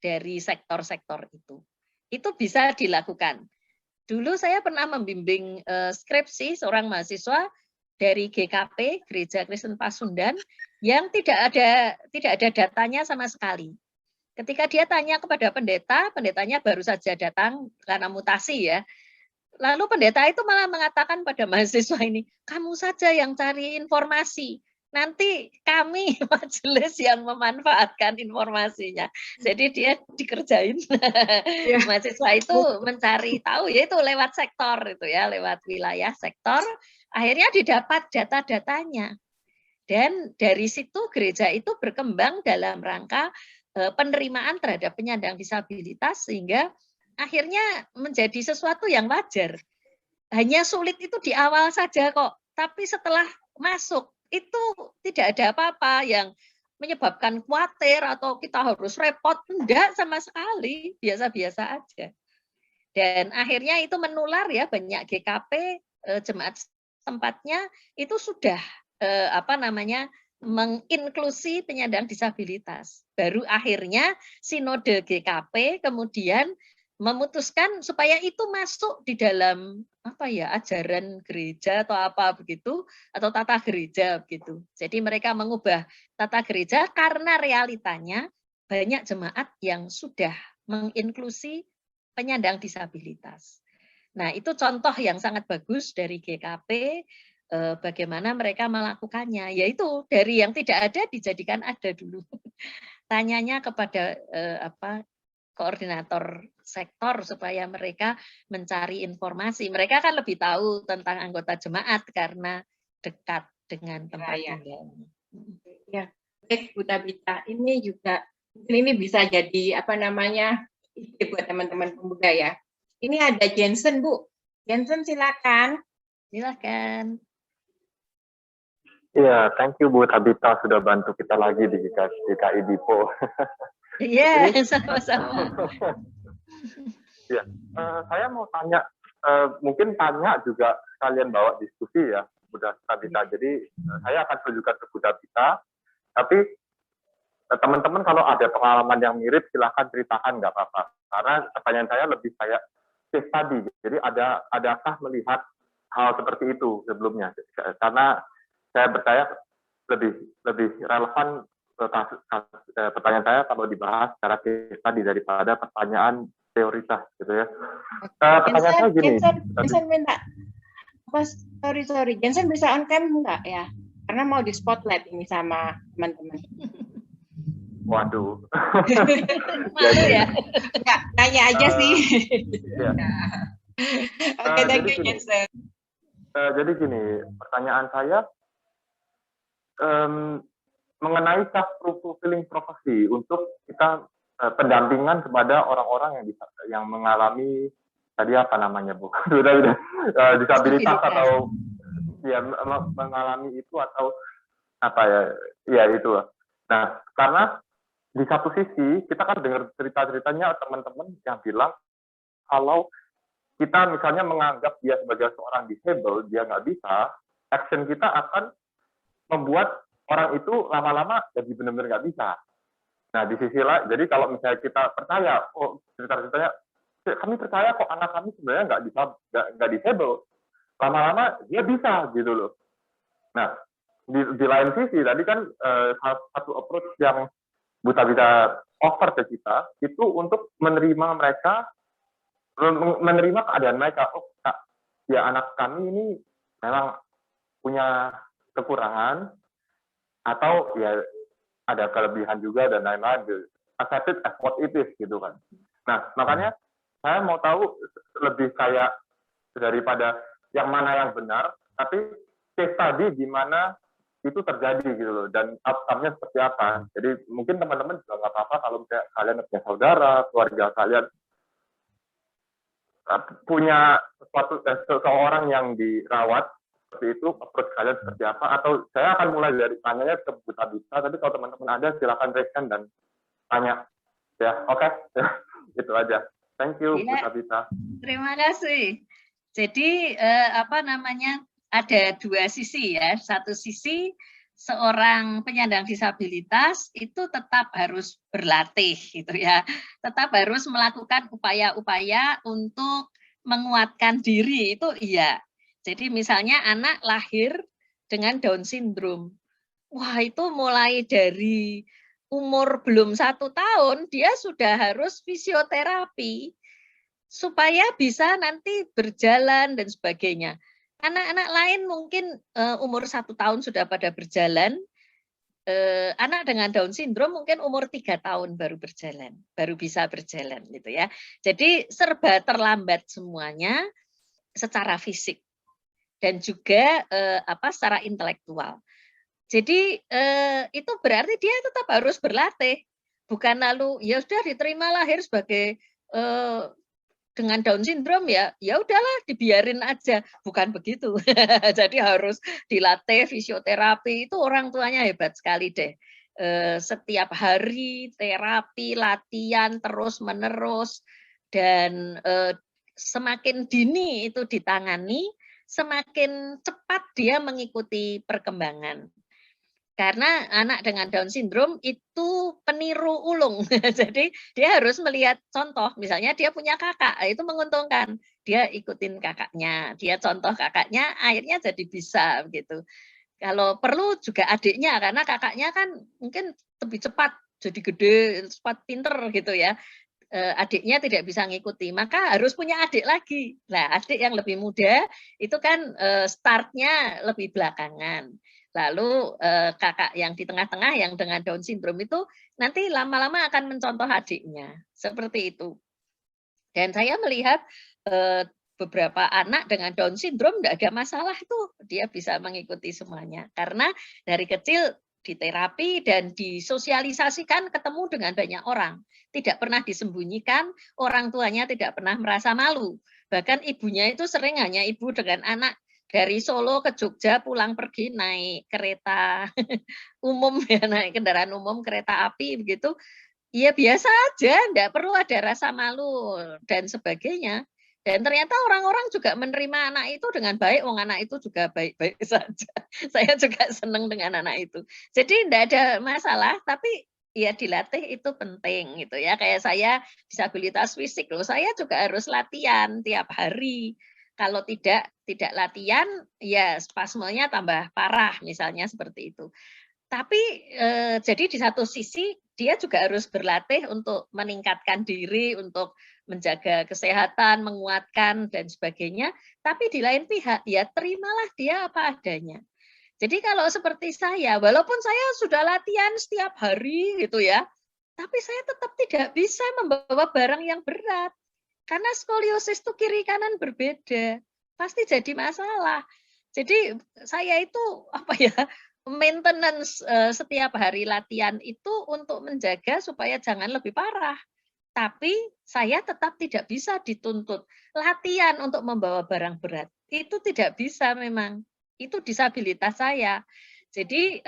dari sektor-sektor itu. Itu bisa dilakukan. Dulu saya pernah membimbing skripsi seorang mahasiswa dari GKP, Gereja Kristen Pasundan, yang tidak ada datanya sama sekali. Ketika dia tanya kepada pendeta, pendetanya baru saja datang karena mutasi ya. Lalu pendeta itu malah mengatakan pada mahasiswa ini, kamu saja yang cari informasi. Nanti kami majelis yang memanfaatkan informasinya. Jadi dia dikerjain. Ya. Mahasiswa itu mencari tahu yaitu lewat sektor itu ya, lewat wilayah sektor. Akhirnya didapat data-datanya. Dan dari situ gereja itu berkembang dalam rangka penerimaan terhadap penyandang disabilitas sehingga akhirnya menjadi sesuatu yang wajar. Hanya sulit itu di awal saja kok, tapi setelah masuk itu tidak ada apa-apa yang menyebabkan khawatir atau kita harus repot, enggak sama sekali, biasa-biasa aja. Dan akhirnya itu menular ya, banyak GKP jemaat tempatnya itu sudah menginklusi penyandang disabilitas. Baru akhirnya sinode GKP kemudian memutuskan supaya itu masuk di dalam ajaran gereja atau apa begitu atau tata gereja begitu. Jadi mereka mengubah tata gereja karena realitanya banyak jemaat yang sudah menginklusi penyandang disabilitas. Nah, itu contoh yang sangat bagus dari GKP bagaimana mereka melakukannya, yaitu dari yang tidak ada dijadikan ada dulu. Tanyanya kepada koordinator sektor supaya mereka mencari informasi. Mereka kan lebih tahu tentang anggota jemaat karena dekat dengan tempat tinggalnya. Ya, baik Bu Tabita. Ini juga ini bisa jadi ide buat teman-teman pemuda ya. Ini ada Jensen Bu. Jensen silakan. Silakan. Iya, thank you Bu Tabita sudah bantu kita lagi di GKI Dipo. Iya, sama-sama. Ya, saya mau tanya, mungkin tanya juga sekalian bawa diskusi ya, Bu Tabita. Jadi saya akan tunjukkan ke Bu Tabita, tapi teman-teman kalau ada pengalaman yang mirip silahkan ceritakan, nggak apa-apa. Karena pertanyaan saya lebih kayak case study. Jadi adakah melihat hal seperti itu sebelumnya? Karena saya percaya lebih relevan pertanyaan saya kalau dibahas secara case study daripada pertanyaan teoritas gitu ya. Pertanyaan saya gini. Jensen minta. Sorry. Jensen bisa on cam enggak ya? Karena mau di spotlight ini sama teman-teman. Waduh. Malu ya? Enggak, tanya aja sih. Ya. Oke, thank you Jensen. Jadi gini, pertanyaan saya mengenai self-fulfilling prophecy untuk kita pendampingan kepada orang-orang yang mengalami tadi apa namanya Bu? Sudah disabilitas atau ya mengalami itu atau apa ya itu. Nah, karena di satu sisi kita kan dengar cerita-ceritanya teman-teman yang bilang kalau kita misalnya menganggap dia sebagai seorang disable, dia nggak bisa, action kita akan membuat orang itu lama-lama jadi benar-benar nggak bisa. Nah, di sisi lain, jadi kalau misalnya kita percaya, cerita-ceritanya, kami percaya kok anak kami sebenarnya nggak disable, lama-lama dia bisa gitu loh. Nah, di lain sisi tadi kan satu approach yang Bu Tabita offer ke kita itu untuk menerima keadaan mereka. Oh, Kak, ya anak kami ini memang punya kekurangan atau ya ada kelebihan juga dan lain-lain. Accept it as what it is gitu kan. Nah, makanya saya mau tahu lebih kayak daripada yang mana yang benar, tapi case study di mana itu terjadi gitu loh, dan outcome-nya seperti apa. Jadi mungkin teman-teman juga nggak apa-apa kalau misalnya kalian punya saudara, keluarga kalian punya seseorang yang dirawat seperti itu, approach kalian seperti apa? Atau saya akan mulai dari tanyanya ke Bu Tabita, tapi kalau teman-teman ada silakan raise-kan dan tanya. Ya, oke. Itu aja. Thank you, Bu Tabita. Terima kasih. Jadi ada dua sisi ya. Satu sisi seorang penyandang disabilitas itu tetap harus berlatih gitu ya. Tetap harus melakukan upaya-upaya untuk menguatkan diri itu iya. Jadi misalnya anak lahir dengan Down syndrome. Wah, itu mulai dari umur belum 1 tahun dia sudah harus fisioterapi supaya bisa nanti berjalan dan sebagainya. Anak-anak lain mungkin umur 1 tahun sudah pada berjalan. Anak dengan Down syndrome mungkin umur 3 tahun baru berjalan, baru bisa berjalan gitu ya. Jadi serba terlambat semuanya secara fisik dan juga secara intelektual. Jadi itu berarti dia tetap harus berlatih, bukan lalu ya sudah diterima lahir sebagai dengan Down syndrome ya udahlah dibiarin aja, bukan begitu. Jadi harus dilatih fisioterapi, itu orang tuanya hebat sekali deh. Setiap hari terapi, latihan terus menerus, dan semakin dini itu ditangani, semakin cepat dia mengikuti perkembangan. Karena anak dengan Down syndrome itu peniru ulung. Jadi dia harus melihat contoh. Misalnya dia punya kakak, itu menguntungkan. Dia ikutin kakaknya, dia contoh kakaknya, akhirnya jadi bisa gitu. Kalau perlu juga adiknya, karena kakaknya kan mungkin lebih cepat, jadi gede, cepat pinter gitu ya. Adiknya tidak bisa ngikuti, maka harus punya adik lagi. Nah, adik yang lebih muda itu kan startnya lebih belakangan. Lalu kakak yang di tengah-tengah yang dengan Down syndrome itu nanti lama-lama akan mencontoh adiknya. Seperti itu. Dan saya melihat beberapa anak dengan Down syndrome tidak ada masalah tuh. Dia bisa mengikuti semuanya. Karena dari kecil diterapi dan disosialisasikan ketemu dengan banyak orang. Tidak pernah disembunyikan, orang tuanya tidak pernah merasa malu. Bahkan ibunya itu sering hanya ibu dengan anak dari Solo ke Jogja pulang pergi naik kereta umum ya, naik kendaraan umum kereta api begitu. Ya biasa aja, enggak perlu ada rasa malu dan sebagainya. Dan ternyata orang-orang juga menerima anak itu dengan baik, wong anak itu juga baik-baik saja. Saya juga senang dengan anak itu. Jadi enggak ada masalah, tapi ya dilatih itu penting gitu ya. Kayak saya disabilitas fisik loh, saya juga harus latihan tiap hari. Kalau tidak latihan, ya spasmenya tambah parah, misalnya seperti itu. Tapi jadi di satu sisi dia juga harus berlatih untuk meningkatkan diri, untuk menjaga kesehatan, menguatkan dan sebagainya. Tapi di lain pihak, ya terimalah dia apa adanya. Jadi kalau seperti saya, walaupun saya sudah latihan setiap hari gitu ya, tapi saya tetap tidak bisa membawa barang yang berat. Karena skoliosis itu kiri kanan berbeda, pasti jadi masalah. Jadi saya itu maintenance setiap hari latihan itu untuk menjaga supaya jangan lebih parah. Tapi saya tetap tidak bisa dituntut latihan untuk membawa barang berat. Itu tidak bisa memang. Itu disabilitas saya. Jadi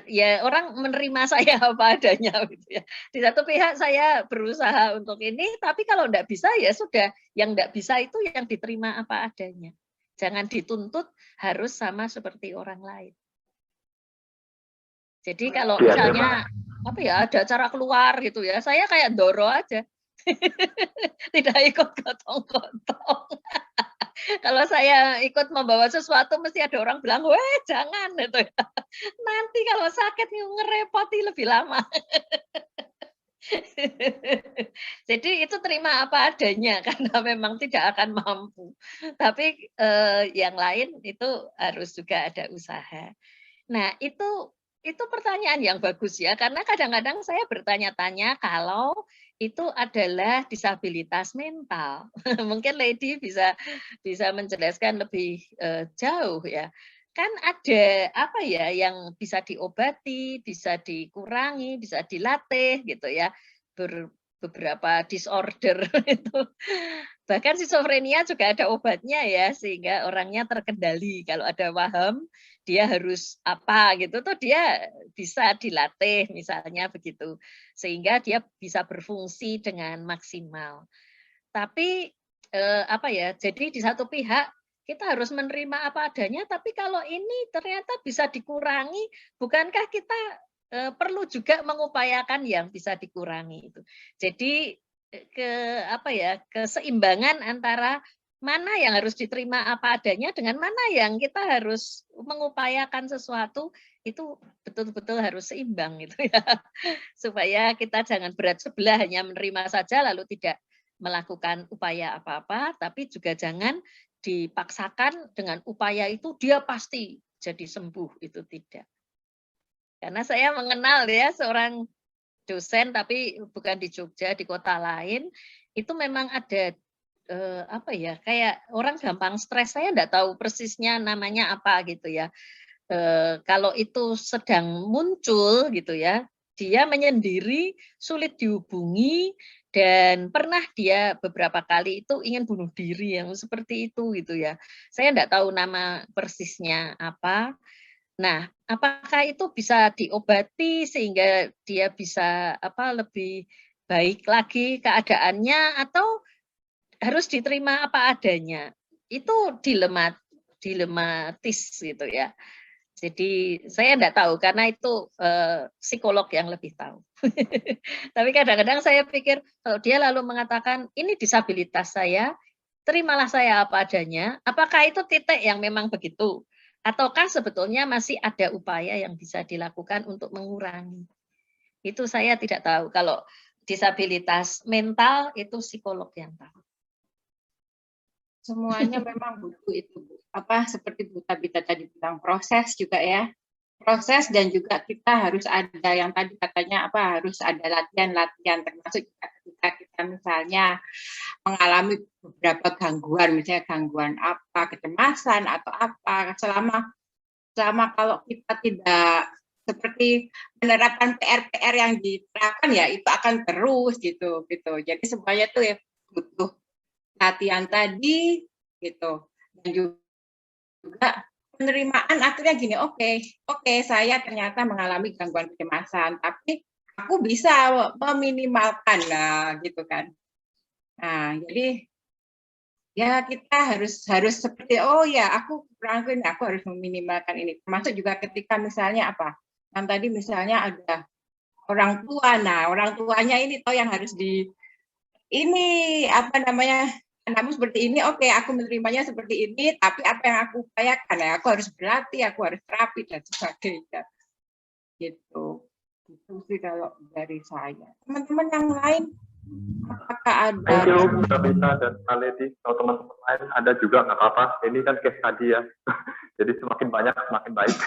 ya orang menerima saya apa adanya gitu ya. Di satu pihak saya berusaha untuk ini, tapi kalau enggak bisa ya sudah, yang enggak bisa itu yang diterima apa adanya. Jangan dituntut harus sama seperti orang lain. Jadi kalau misalnya ada acara keluar gitu ya, saya kayak Doro aja. Tidak ikut gotong-gotong. Kalau saya ikut membawa sesuatu mesti ada orang bilang, "Weh, jangan." Gitu ya. Nanti kalau sakit ngerepoti lebih lama. Jadi itu terima apa adanya karena memang tidak akan mampu. Tapi yang lain itu harus juga ada usaha. Nah, itu pertanyaan yang bagus ya, karena kadang-kadang saya bertanya-tanya kalau itu adalah disabilitas mental. Mungkin Lady bisa menjelaskan lebih jauh ya. Kan ada yang bisa diobati, bisa dikurangi, bisa dilatih gitu ya. beberapa disorder itu. Bahkan skizofrenia juga ada obatnya ya, sehingga orangnya terkendali. Kalau ada paham, dia harus apa gitu, tuh dia bisa dilatih misalnya begitu. Sehingga dia bisa berfungsi dengan maksimal. Tapi apa ya, jadi di satu pihak kita harus menerima apa adanya, tapi kalau ini ternyata bisa dikurangi, bukankah kita perlu juga mengupayakan yang bisa dikurangi itu. Jadi keseimbangan antara mana yang harus diterima apa adanya dengan mana yang kita harus mengupayakan sesuatu itu betul-betul harus seimbang gitu ya. Supaya kita jangan berat sebelah hanya menerima saja lalu tidak melakukan upaya apa-apa, tapi juga jangan dipaksakan dengan upaya itu dia pasti jadi sembuh, itu tidak. Karena saya mengenal ya seorang dosen tapi bukan di Jogja, di kota lain, itu memang ada kayak orang gampang stres, saya enggak tahu persisnya namanya apa gitu ya. Kalau itu sedang muncul gitu ya, dia menyendiri, sulit dihubungi, dan pernah dia beberapa kali itu ingin bunuh diri yang seperti itu gitu ya. Saya enggak tahu nama persisnya apa. Nah, apakah itu bisa diobati sehingga dia bisa lebih baik lagi keadaannya atau harus diterima apa adanya? Itu dilematis gitu ya. Jadi saya enggak tahu karena itu psikolog yang lebih tahu. Tapi kadang-kadang saya pikir kalau dia lalu mengatakan ini disabilitas saya, terimalah saya apa adanya, apakah itu titik yang memang begitu? Ataukah sebetulnya masih ada upaya yang bisa dilakukan untuk mengurangi? Itu saya tidak tahu. Kalau disabilitas mental itu psikolog yang tahu. Semuanya memang butuh itu, Bu. Seperti Bu Tabita tadi bilang, proses juga ya. Proses dan juga kita harus ada yang tadi katanya harus ada latihan-latihan, termasuk ketika kita misalnya mengalami beberapa gangguan, misalnya gangguan kecemasan atau selama kalau kita tidak seperti penerapan PR yang diterapkan ya itu akan terus gitu. Jadi semuanya tuh ya butuh latihan tadi gitu, dan juga penerimaan akhirnya gini, oke, saya ternyata mengalami gangguan kecemasan, tapi aku bisa meminimalkan gitu kan. Nah, jadi ya kita harus seperti aku harus meminimalkan ini. Termasuk juga ketika misalnya yang tadi misalnya ada orang tua, orang tuanya ini yang harus anakmu seperti ini, aku menerimanya seperti ini, tapi apa yang aku upayakan ya, aku harus berlatih, aku harus terapi dan sebagainya. Gitu. Itu sih kalau dari saya. Teman-teman yang lain, apakah ada? Thank you, Bu Tabita dan Kak Ledi. Kalau teman-teman lain ada juga nggak apa-apa. Ini kan case tadi ya. Jadi semakin banyak semakin baik.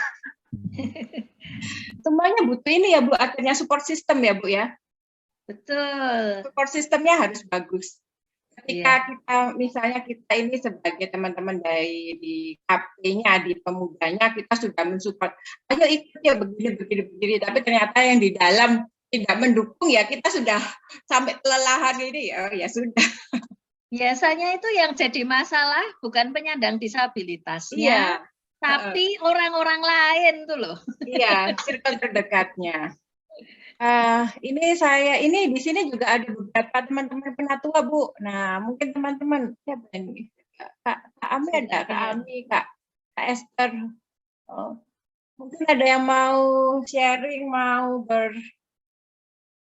Semuanya butuh ini ya Bu, artinya support system ya Bu ya. Betul. Support systemnya harus bagus. Ketika kita ini sebagai teman-teman di KP-nya, di pemudanya, kita sudah mensupport, ayo ikut ya begini, tapi ternyata yang di dalam tidak mendukung ya, kita sudah sampai kelelahan ini, ya sudah. Biasanya itu yang jadi masalah bukan penyandang disabilitasnya, tapi orang-orang lain tuh loh. Iya, circle terdekatnya. Ini di sini juga ada beberapa teman-teman penatua Bu. Nah mungkin teman-teman siapa ini? Kak Ami ada, Kak Ami, Kak Esther. Mungkin ada yang mau sharing, mau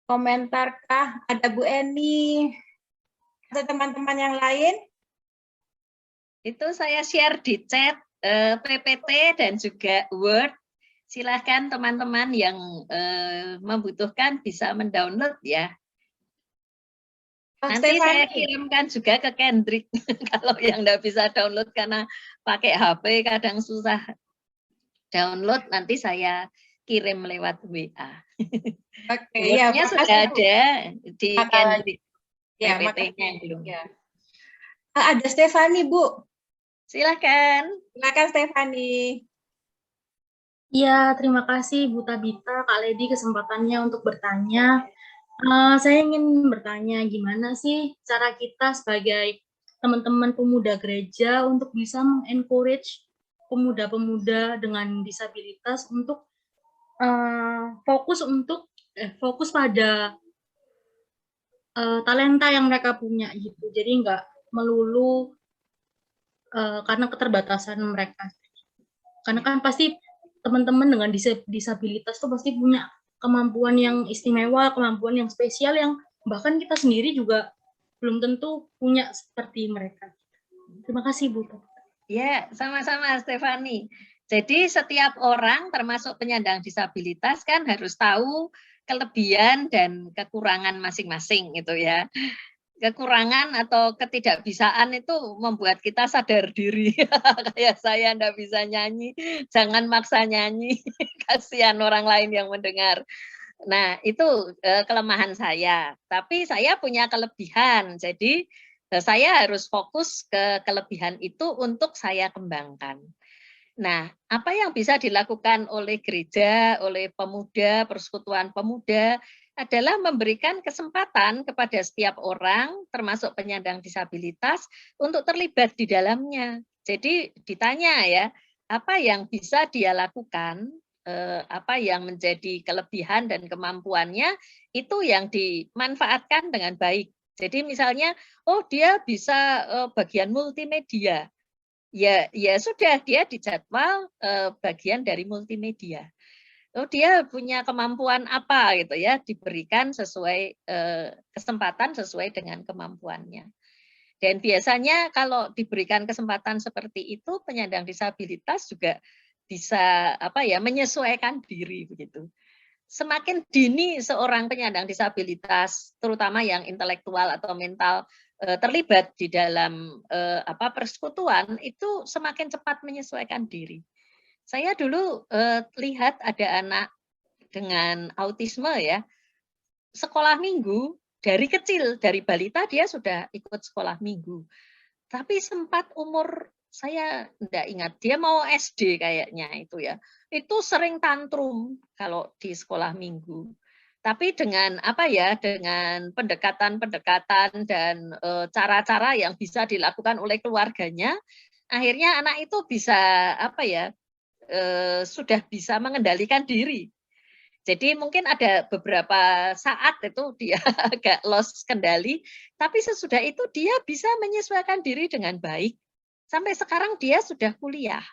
berkomentar kah? Ada Bu Eni atau teman-teman yang lain? Itu saya share di chat PPT dan juga Word. Silahkan teman-teman yang membutuhkan bisa mendownload ya. Nanti saya kirimkan juga ke Kendrick. Kalau yang enggak bisa download karena pakai HP kadang susah download, nanti saya kirim lewat WA. Oke, ya sudah ada di Kendrick. Ya, PPT-nya belum. Ya. Ada Stefani, Bu. Silakan. Silakan Stefani. Ya, terima kasih Bu Tabita, Kak Ledi kesempatannya untuk bertanya. Saya ingin bertanya, gimana sih cara kita sebagai teman-teman pemuda gereja untuk bisa mengencourage pemuda-pemuda dengan disabilitas untuk fokus pada talenta yang mereka punya gitu. Jadi nggak melulu karena keterbatasan mereka. Karena kan pasti teman-teman dengan disabilitas tuh pasti punya kemampuan yang istimewa, kemampuan yang spesial yang bahkan kita sendiri juga belum tentu punya seperti mereka. Terima kasih, Bu. Ya, sama-sama Stefani. Jadi setiap orang termasuk penyandang disabilitas kan harus tahu kelebihan dan kekurangan masing-masing gitu ya. Kekurangan atau ketidakbisaan itu membuat kita sadar diri. Kayak saya enggak bisa nyanyi, jangan maksa nyanyi. Kasihan orang lain yang mendengar. Nah, itu kelemahan saya. Tapi saya punya kelebihan. Jadi saya harus fokus ke kelebihan itu untuk saya kembangkan. Nah, apa yang bisa dilakukan oleh gereja, oleh pemuda, persekutuan pemuda adalah memberikan kesempatan kepada setiap orang, termasuk penyandang disabilitas, untuk terlibat di dalamnya. Jadi ditanya ya, apa yang bisa dia lakukan, apa yang menjadi kelebihan dan kemampuannya, itu yang dimanfaatkan dengan baik. Jadi misalnya, oh dia bisa bagian multimedia, ya sudah dia dijadwal bagian dari multimedia. Oh dia punya kemampuan apa gitu ya, diberikan sesuai kesempatan sesuai dengan kemampuannya. Dan biasanya kalau diberikan kesempatan seperti itu, penyandang disabilitas juga bisa menyesuaikan diri begitu. Semakin dini seorang penyandang disabilitas, terutama yang intelektual atau mental terlibat di dalam persekutuan, itu semakin cepat menyesuaikan diri. Saya dulu lihat ada anak dengan autisme ya, sekolah minggu dari kecil, dari balita dia sudah ikut sekolah minggu. Tapi sempat umur saya enggak ingat, dia mau SD kayaknya itu ya. Itu sering tantrum kalau di sekolah minggu. Tapi dengan dengan pendekatan-pendekatan dan cara-cara yang bisa dilakukan oleh keluarganya, akhirnya anak itu bisa sudah bisa mengendalikan diri. Jadi mungkin ada beberapa saat itu dia agak lost kendali, tapi sesudah itu dia bisa menyesuaikan diri dengan baik. Sampai sekarang dia sudah kuliah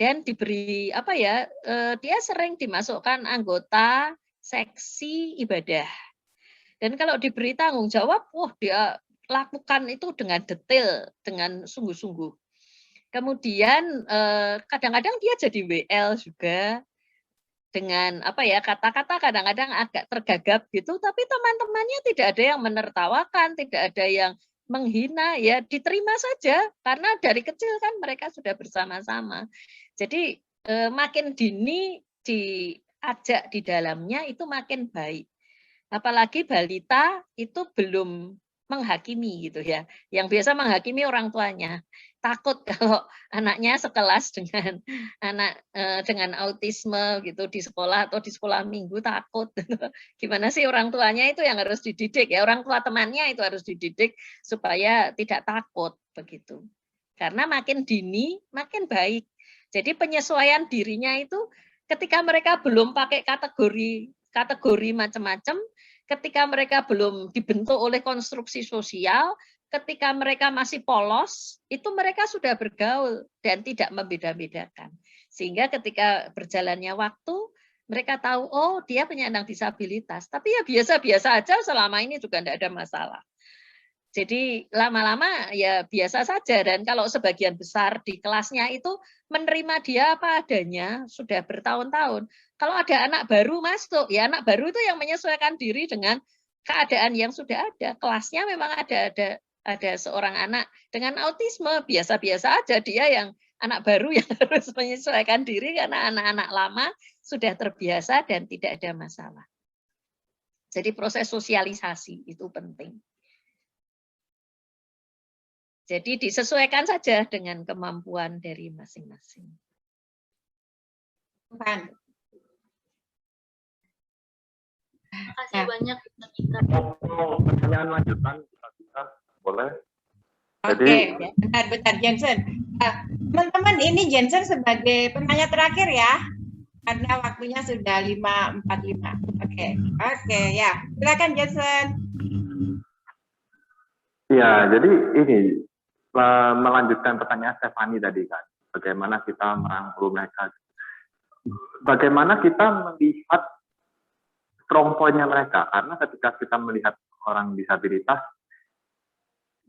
dan diberi dia sering dimasukkan anggota seksi ibadah. Dan kalau diberi tanggung jawab, dia lakukan itu dengan detail, dengan sungguh-sungguh. Kemudian kadang-kadang dia jadi WL juga dengan kata-kata kadang-kadang agak tergagap gitu, tapi teman-temannya tidak ada yang menertawakan, tidak ada yang menghina, ya diterima saja karena dari kecil kan mereka sudah bersama-sama. Jadi makin dini diajak di dalamnya itu makin baik. Apalagi balita itu belum menghakimi gitu ya. Yang biasa menghakimi orang tuanya. Takut kalau anaknya sekelas dengan anak dengan autisme gitu di sekolah atau di sekolah minggu, takut. Gimana sih orang tuanya itu yang harus dididik ya, orang tua temannya itu harus dididik supaya tidak takut begitu. Karena makin dini makin baik. Jadi penyesuaian dirinya itu ketika mereka belum pakai kategori macam-macam, ketika mereka belum dibentuk oleh konstruksi sosial, ketika mereka masih polos, itu mereka sudah bergaul dan tidak membeda-bedakan. Sehingga ketika berjalannya waktu, mereka tahu, oh dia penyandang disabilitas. Tapi ya biasa-biasa aja selama ini juga tidak ada masalah. Jadi lama-lama ya biasa saja. Dan kalau sebagian besar di kelasnya itu menerima dia apa adanya, sudah bertahun-tahun. Kalau ada anak baru masuk, ya anak baru itu yang menyesuaikan diri dengan keadaan yang sudah ada. Kelasnya memang ada seorang anak dengan autisme, biasa-biasa aja dia yang anak baru yang harus menyesuaikan diri karena anak-anak lama sudah terbiasa dan tidak ada masalah. Jadi proses sosialisasi itu penting. Jadi disesuaikan saja dengan kemampuan dari masing-masing. Makasih banyak kita. Mau pertanyaan lanjutan kita boleh. Oke, bentar Jensen. Teman-teman, ini Jensen sebagai penanya terakhir ya, karena waktunya sudah 5:45. Oke, ya. Silakan Jensen. Ya, jadi ini melanjutkan pertanyaan Stefani tadi kan, bagaimana kita merangkul mereka, bagaimana kita melihat strong point-nya mereka, karena ketika kita melihat orang disabilitas,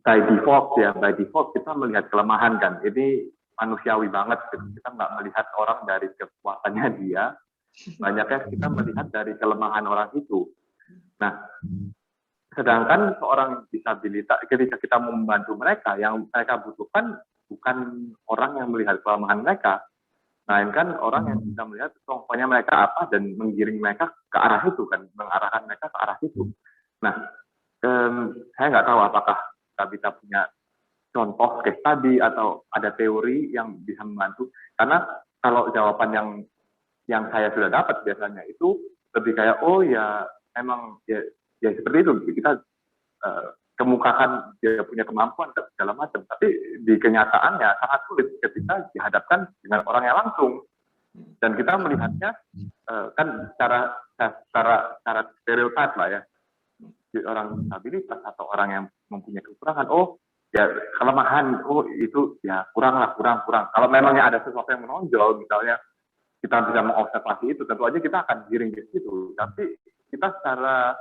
by default kita melihat kelemahan kan, ini manusiawi banget, kita nggak melihat orang dari kekuatannya dia, banyaknya kita melihat dari kelemahan orang itu. Nah, sedangkan seorang disabilitas, ketika kita membantu mereka, yang mereka butuhkan bukan orang yang melihat kelemahan mereka, melainkan orang yang bisa melihat strong point-nya mereka apa dan menggiring mereka ke arah itu kan, mengarahkan mereka ke arah itu. Nah, saya nggak tahu apakah kita bisa punya contoh case study atau ada teori yang bisa membantu, karena kalau jawaban yang saya sudah dapat biasanya itu lebih kayak oh ya emang ya seperti itu, kita kemukakan dia punya kemampuan dan segala macam, tapi di kenyataannya sangat sulit ketika dihadapkan dengan orang yang langsung, dan kita melihatnya kan secara stereotip lah ya, orang disabilitas atau orang yang mempunyai kekurangan, oh ya kelemahan, oh itu ya kurang. Kalau memangnya ada sesuatu yang menonjol, misalnya kita bisa mengobservasi itu, tentu aja kita akan giring ke situ. Tapi kita secara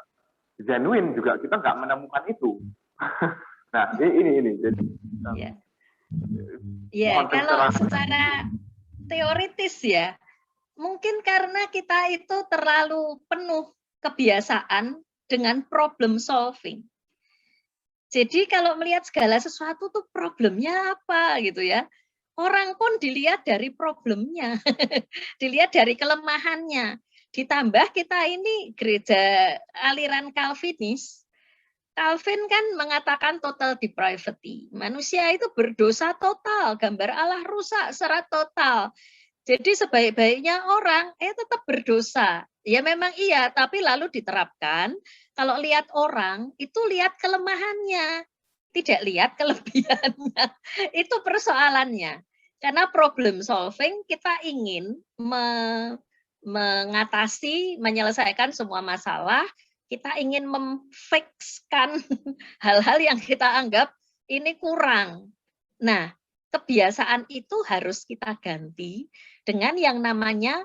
genuine juga kita nggak menemukan itu. Nah ini jadi. Ya kalau secara teoritis ya, mungkin karena kita itu terlalu penuh kebiasaan dengan problem solving. Jadi kalau melihat segala sesuatu tuh problemnya apa gitu ya. Orang pun dilihat dari problemnya, dilihat dari kelemahannya. Ditambah kita ini gereja aliran Calvinis. Calvin kan mengatakan total depravity. Manusia itu berdosa total, gambar Allah rusak secara total. Jadi sebaik-baiknya orang tetap berdosa. Ya memang iya, tapi lalu diterapkan kalau lihat orang itu lihat kelemahannya, tidak lihat kelebihannya. Itu persoalannya. Karena problem solving kita ingin mengatasi, menyelesaikan semua masalah, kita ingin memfixkan hal-hal yang kita anggap ini kurang. Nah, kebiasaan itu harus kita ganti dengan yang namanya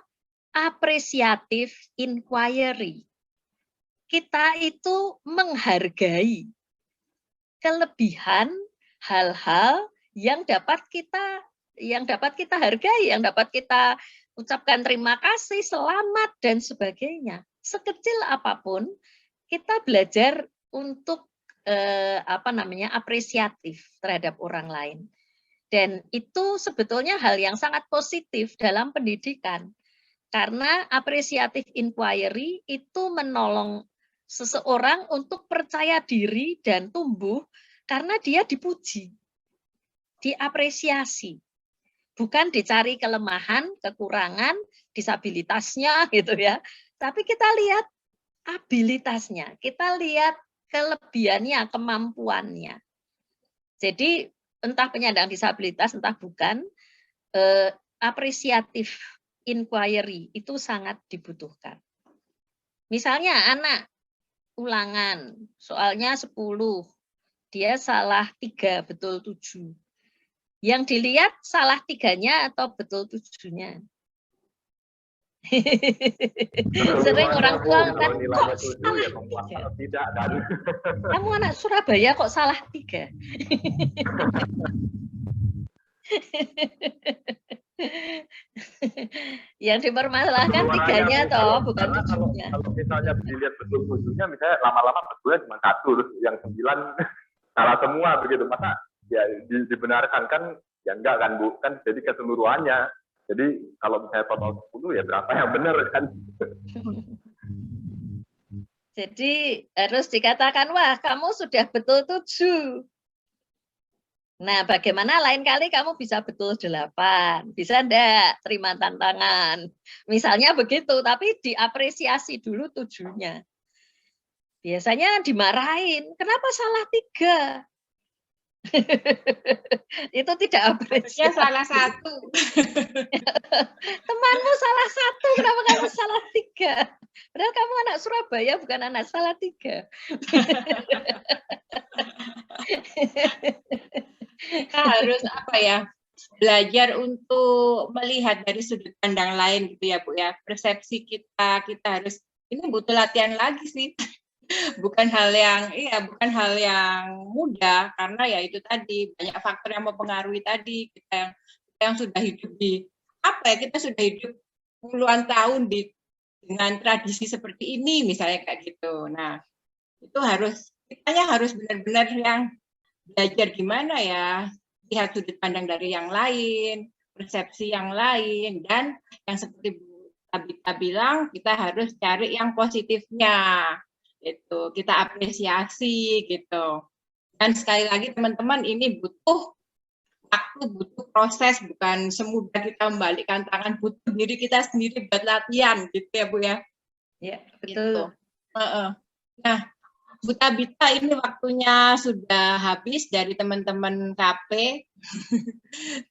appreciative inquiry. Kita itu menghargai kelebihan hal-hal yang dapat kita hargai, yang dapat kita ucapkan terima kasih, selamat dan sebagainya. Sekecil apapun kita belajar untuk apresiatif terhadap orang lain. Dan itu sebetulnya hal yang sangat positif dalam pendidikan. Karena appreciative inquiry itu menolong seseorang untuk percaya diri dan tumbuh karena dia dipuji, diapresiasi. Bukan dicari kelemahan, kekurangan, disabilitasnya gitu ya. Tapi kita lihat abilitasnya, kita lihat kelebihannya, kemampuannya. Jadi entah penyandang disabilitas, entah bukan, apresiatif inquiry itu sangat dibutuhkan. Misalnya anak ulangan, soalnya 10, dia salah 3, betul 7. Yang dilihat salah 3-nya atau betul 7-nya. Sering orang tua kan kok salah 3. Tidak kan? Kamu anak Surabaya kok salah 3. Yang dipermasalahkan 3-nya toh, bukan 7-nya. Kalau misalnya dilihat betul 7-nya, misalnya lama-lama betulnya cuma 1, terus yang 9 salah semua begitu. Masa ya dibenarkan kan? Ya enggak kan Bu, kan jadi keseluruhannya. Jadi kalau misalnya total 10 ya berapa yang benar kan? Jadi harus dikatakan, wah kamu sudah betul 7. Nah bagaimana lain kali kamu bisa betul 8? Bisa enggak terima tantangan? Misalnya begitu, tapi diapresiasi dulu 7-nya. biasanya dimarahin, kenapa salah 3? Itu tidak Harusnya apresiasi. salah 1. Temanmu salah 1, kenapa kamu salah 3? Padahal kamu anak Surabaya, bukan anak Salatiga. Kita harus belajar untuk melihat dari sudut pandang lain gitu ya Bu ya. Persepsi kita harus, ini butuh latihan lagi sih. bukan hal yang mudah, karena ya itu tadi banyak faktor yang mempengaruhi tadi. Kita yang sudah hidup kita sudah hidup puluhan tahun dengan tradisi seperti ini misalnya kayak gitu. Nah, itu kitanya harus benar-benar yang belajar gimana ya, lihat sudut pandang dari yang lain, persepsi yang lain, dan yang seperti Bu Tabita bilang, kita harus cari yang positifnya. Gitu. Kita apresiasi gitu. Dan sekali lagi teman-teman, ini butuh waktu, butuh proses, bukan semudah kita membalikkan tangan, butuh diri kita sendiri buat latihan gitu ya Bu ya. Ya, betul. Gitu. Nah, Bu Tabita, ini waktunya sudah habis dari teman-teman KP.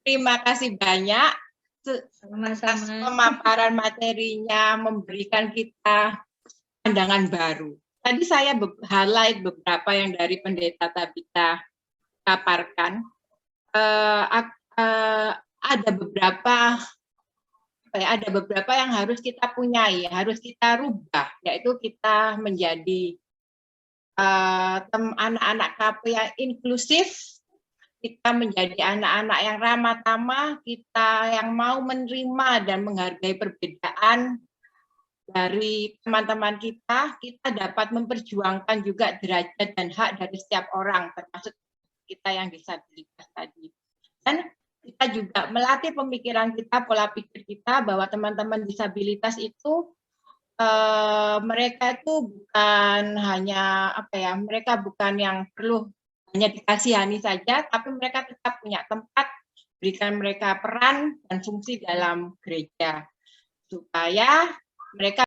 Terima kasih banyak atas pemaparan materinya, memberikan kita pandangan baru. Tadi saya highlight beberapa yang dari Pendeta Tabita paparkan. Ada beberapa yang harus kita punyai, harus kita rubah, yaitu kita menjadi anak-anak KP yang inklusif, kita menjadi anak-anak yang ramah tamah, kita yang mau menerima dan menghargai perbedaan dari teman-teman kita dapat memperjuangkan juga derajat dan hak dari setiap orang, termasuk kita yang disabilitas tadi. Dan kita juga melatih pemikiran kita, pola pikir kita, bahwa teman-teman disabilitas itu mereka itu bukan hanya mereka bukan yang perlu hanya dikasihani saja, tapi mereka tetap punya tempat, berikan mereka peran dan fungsi dalam gereja supaya mereka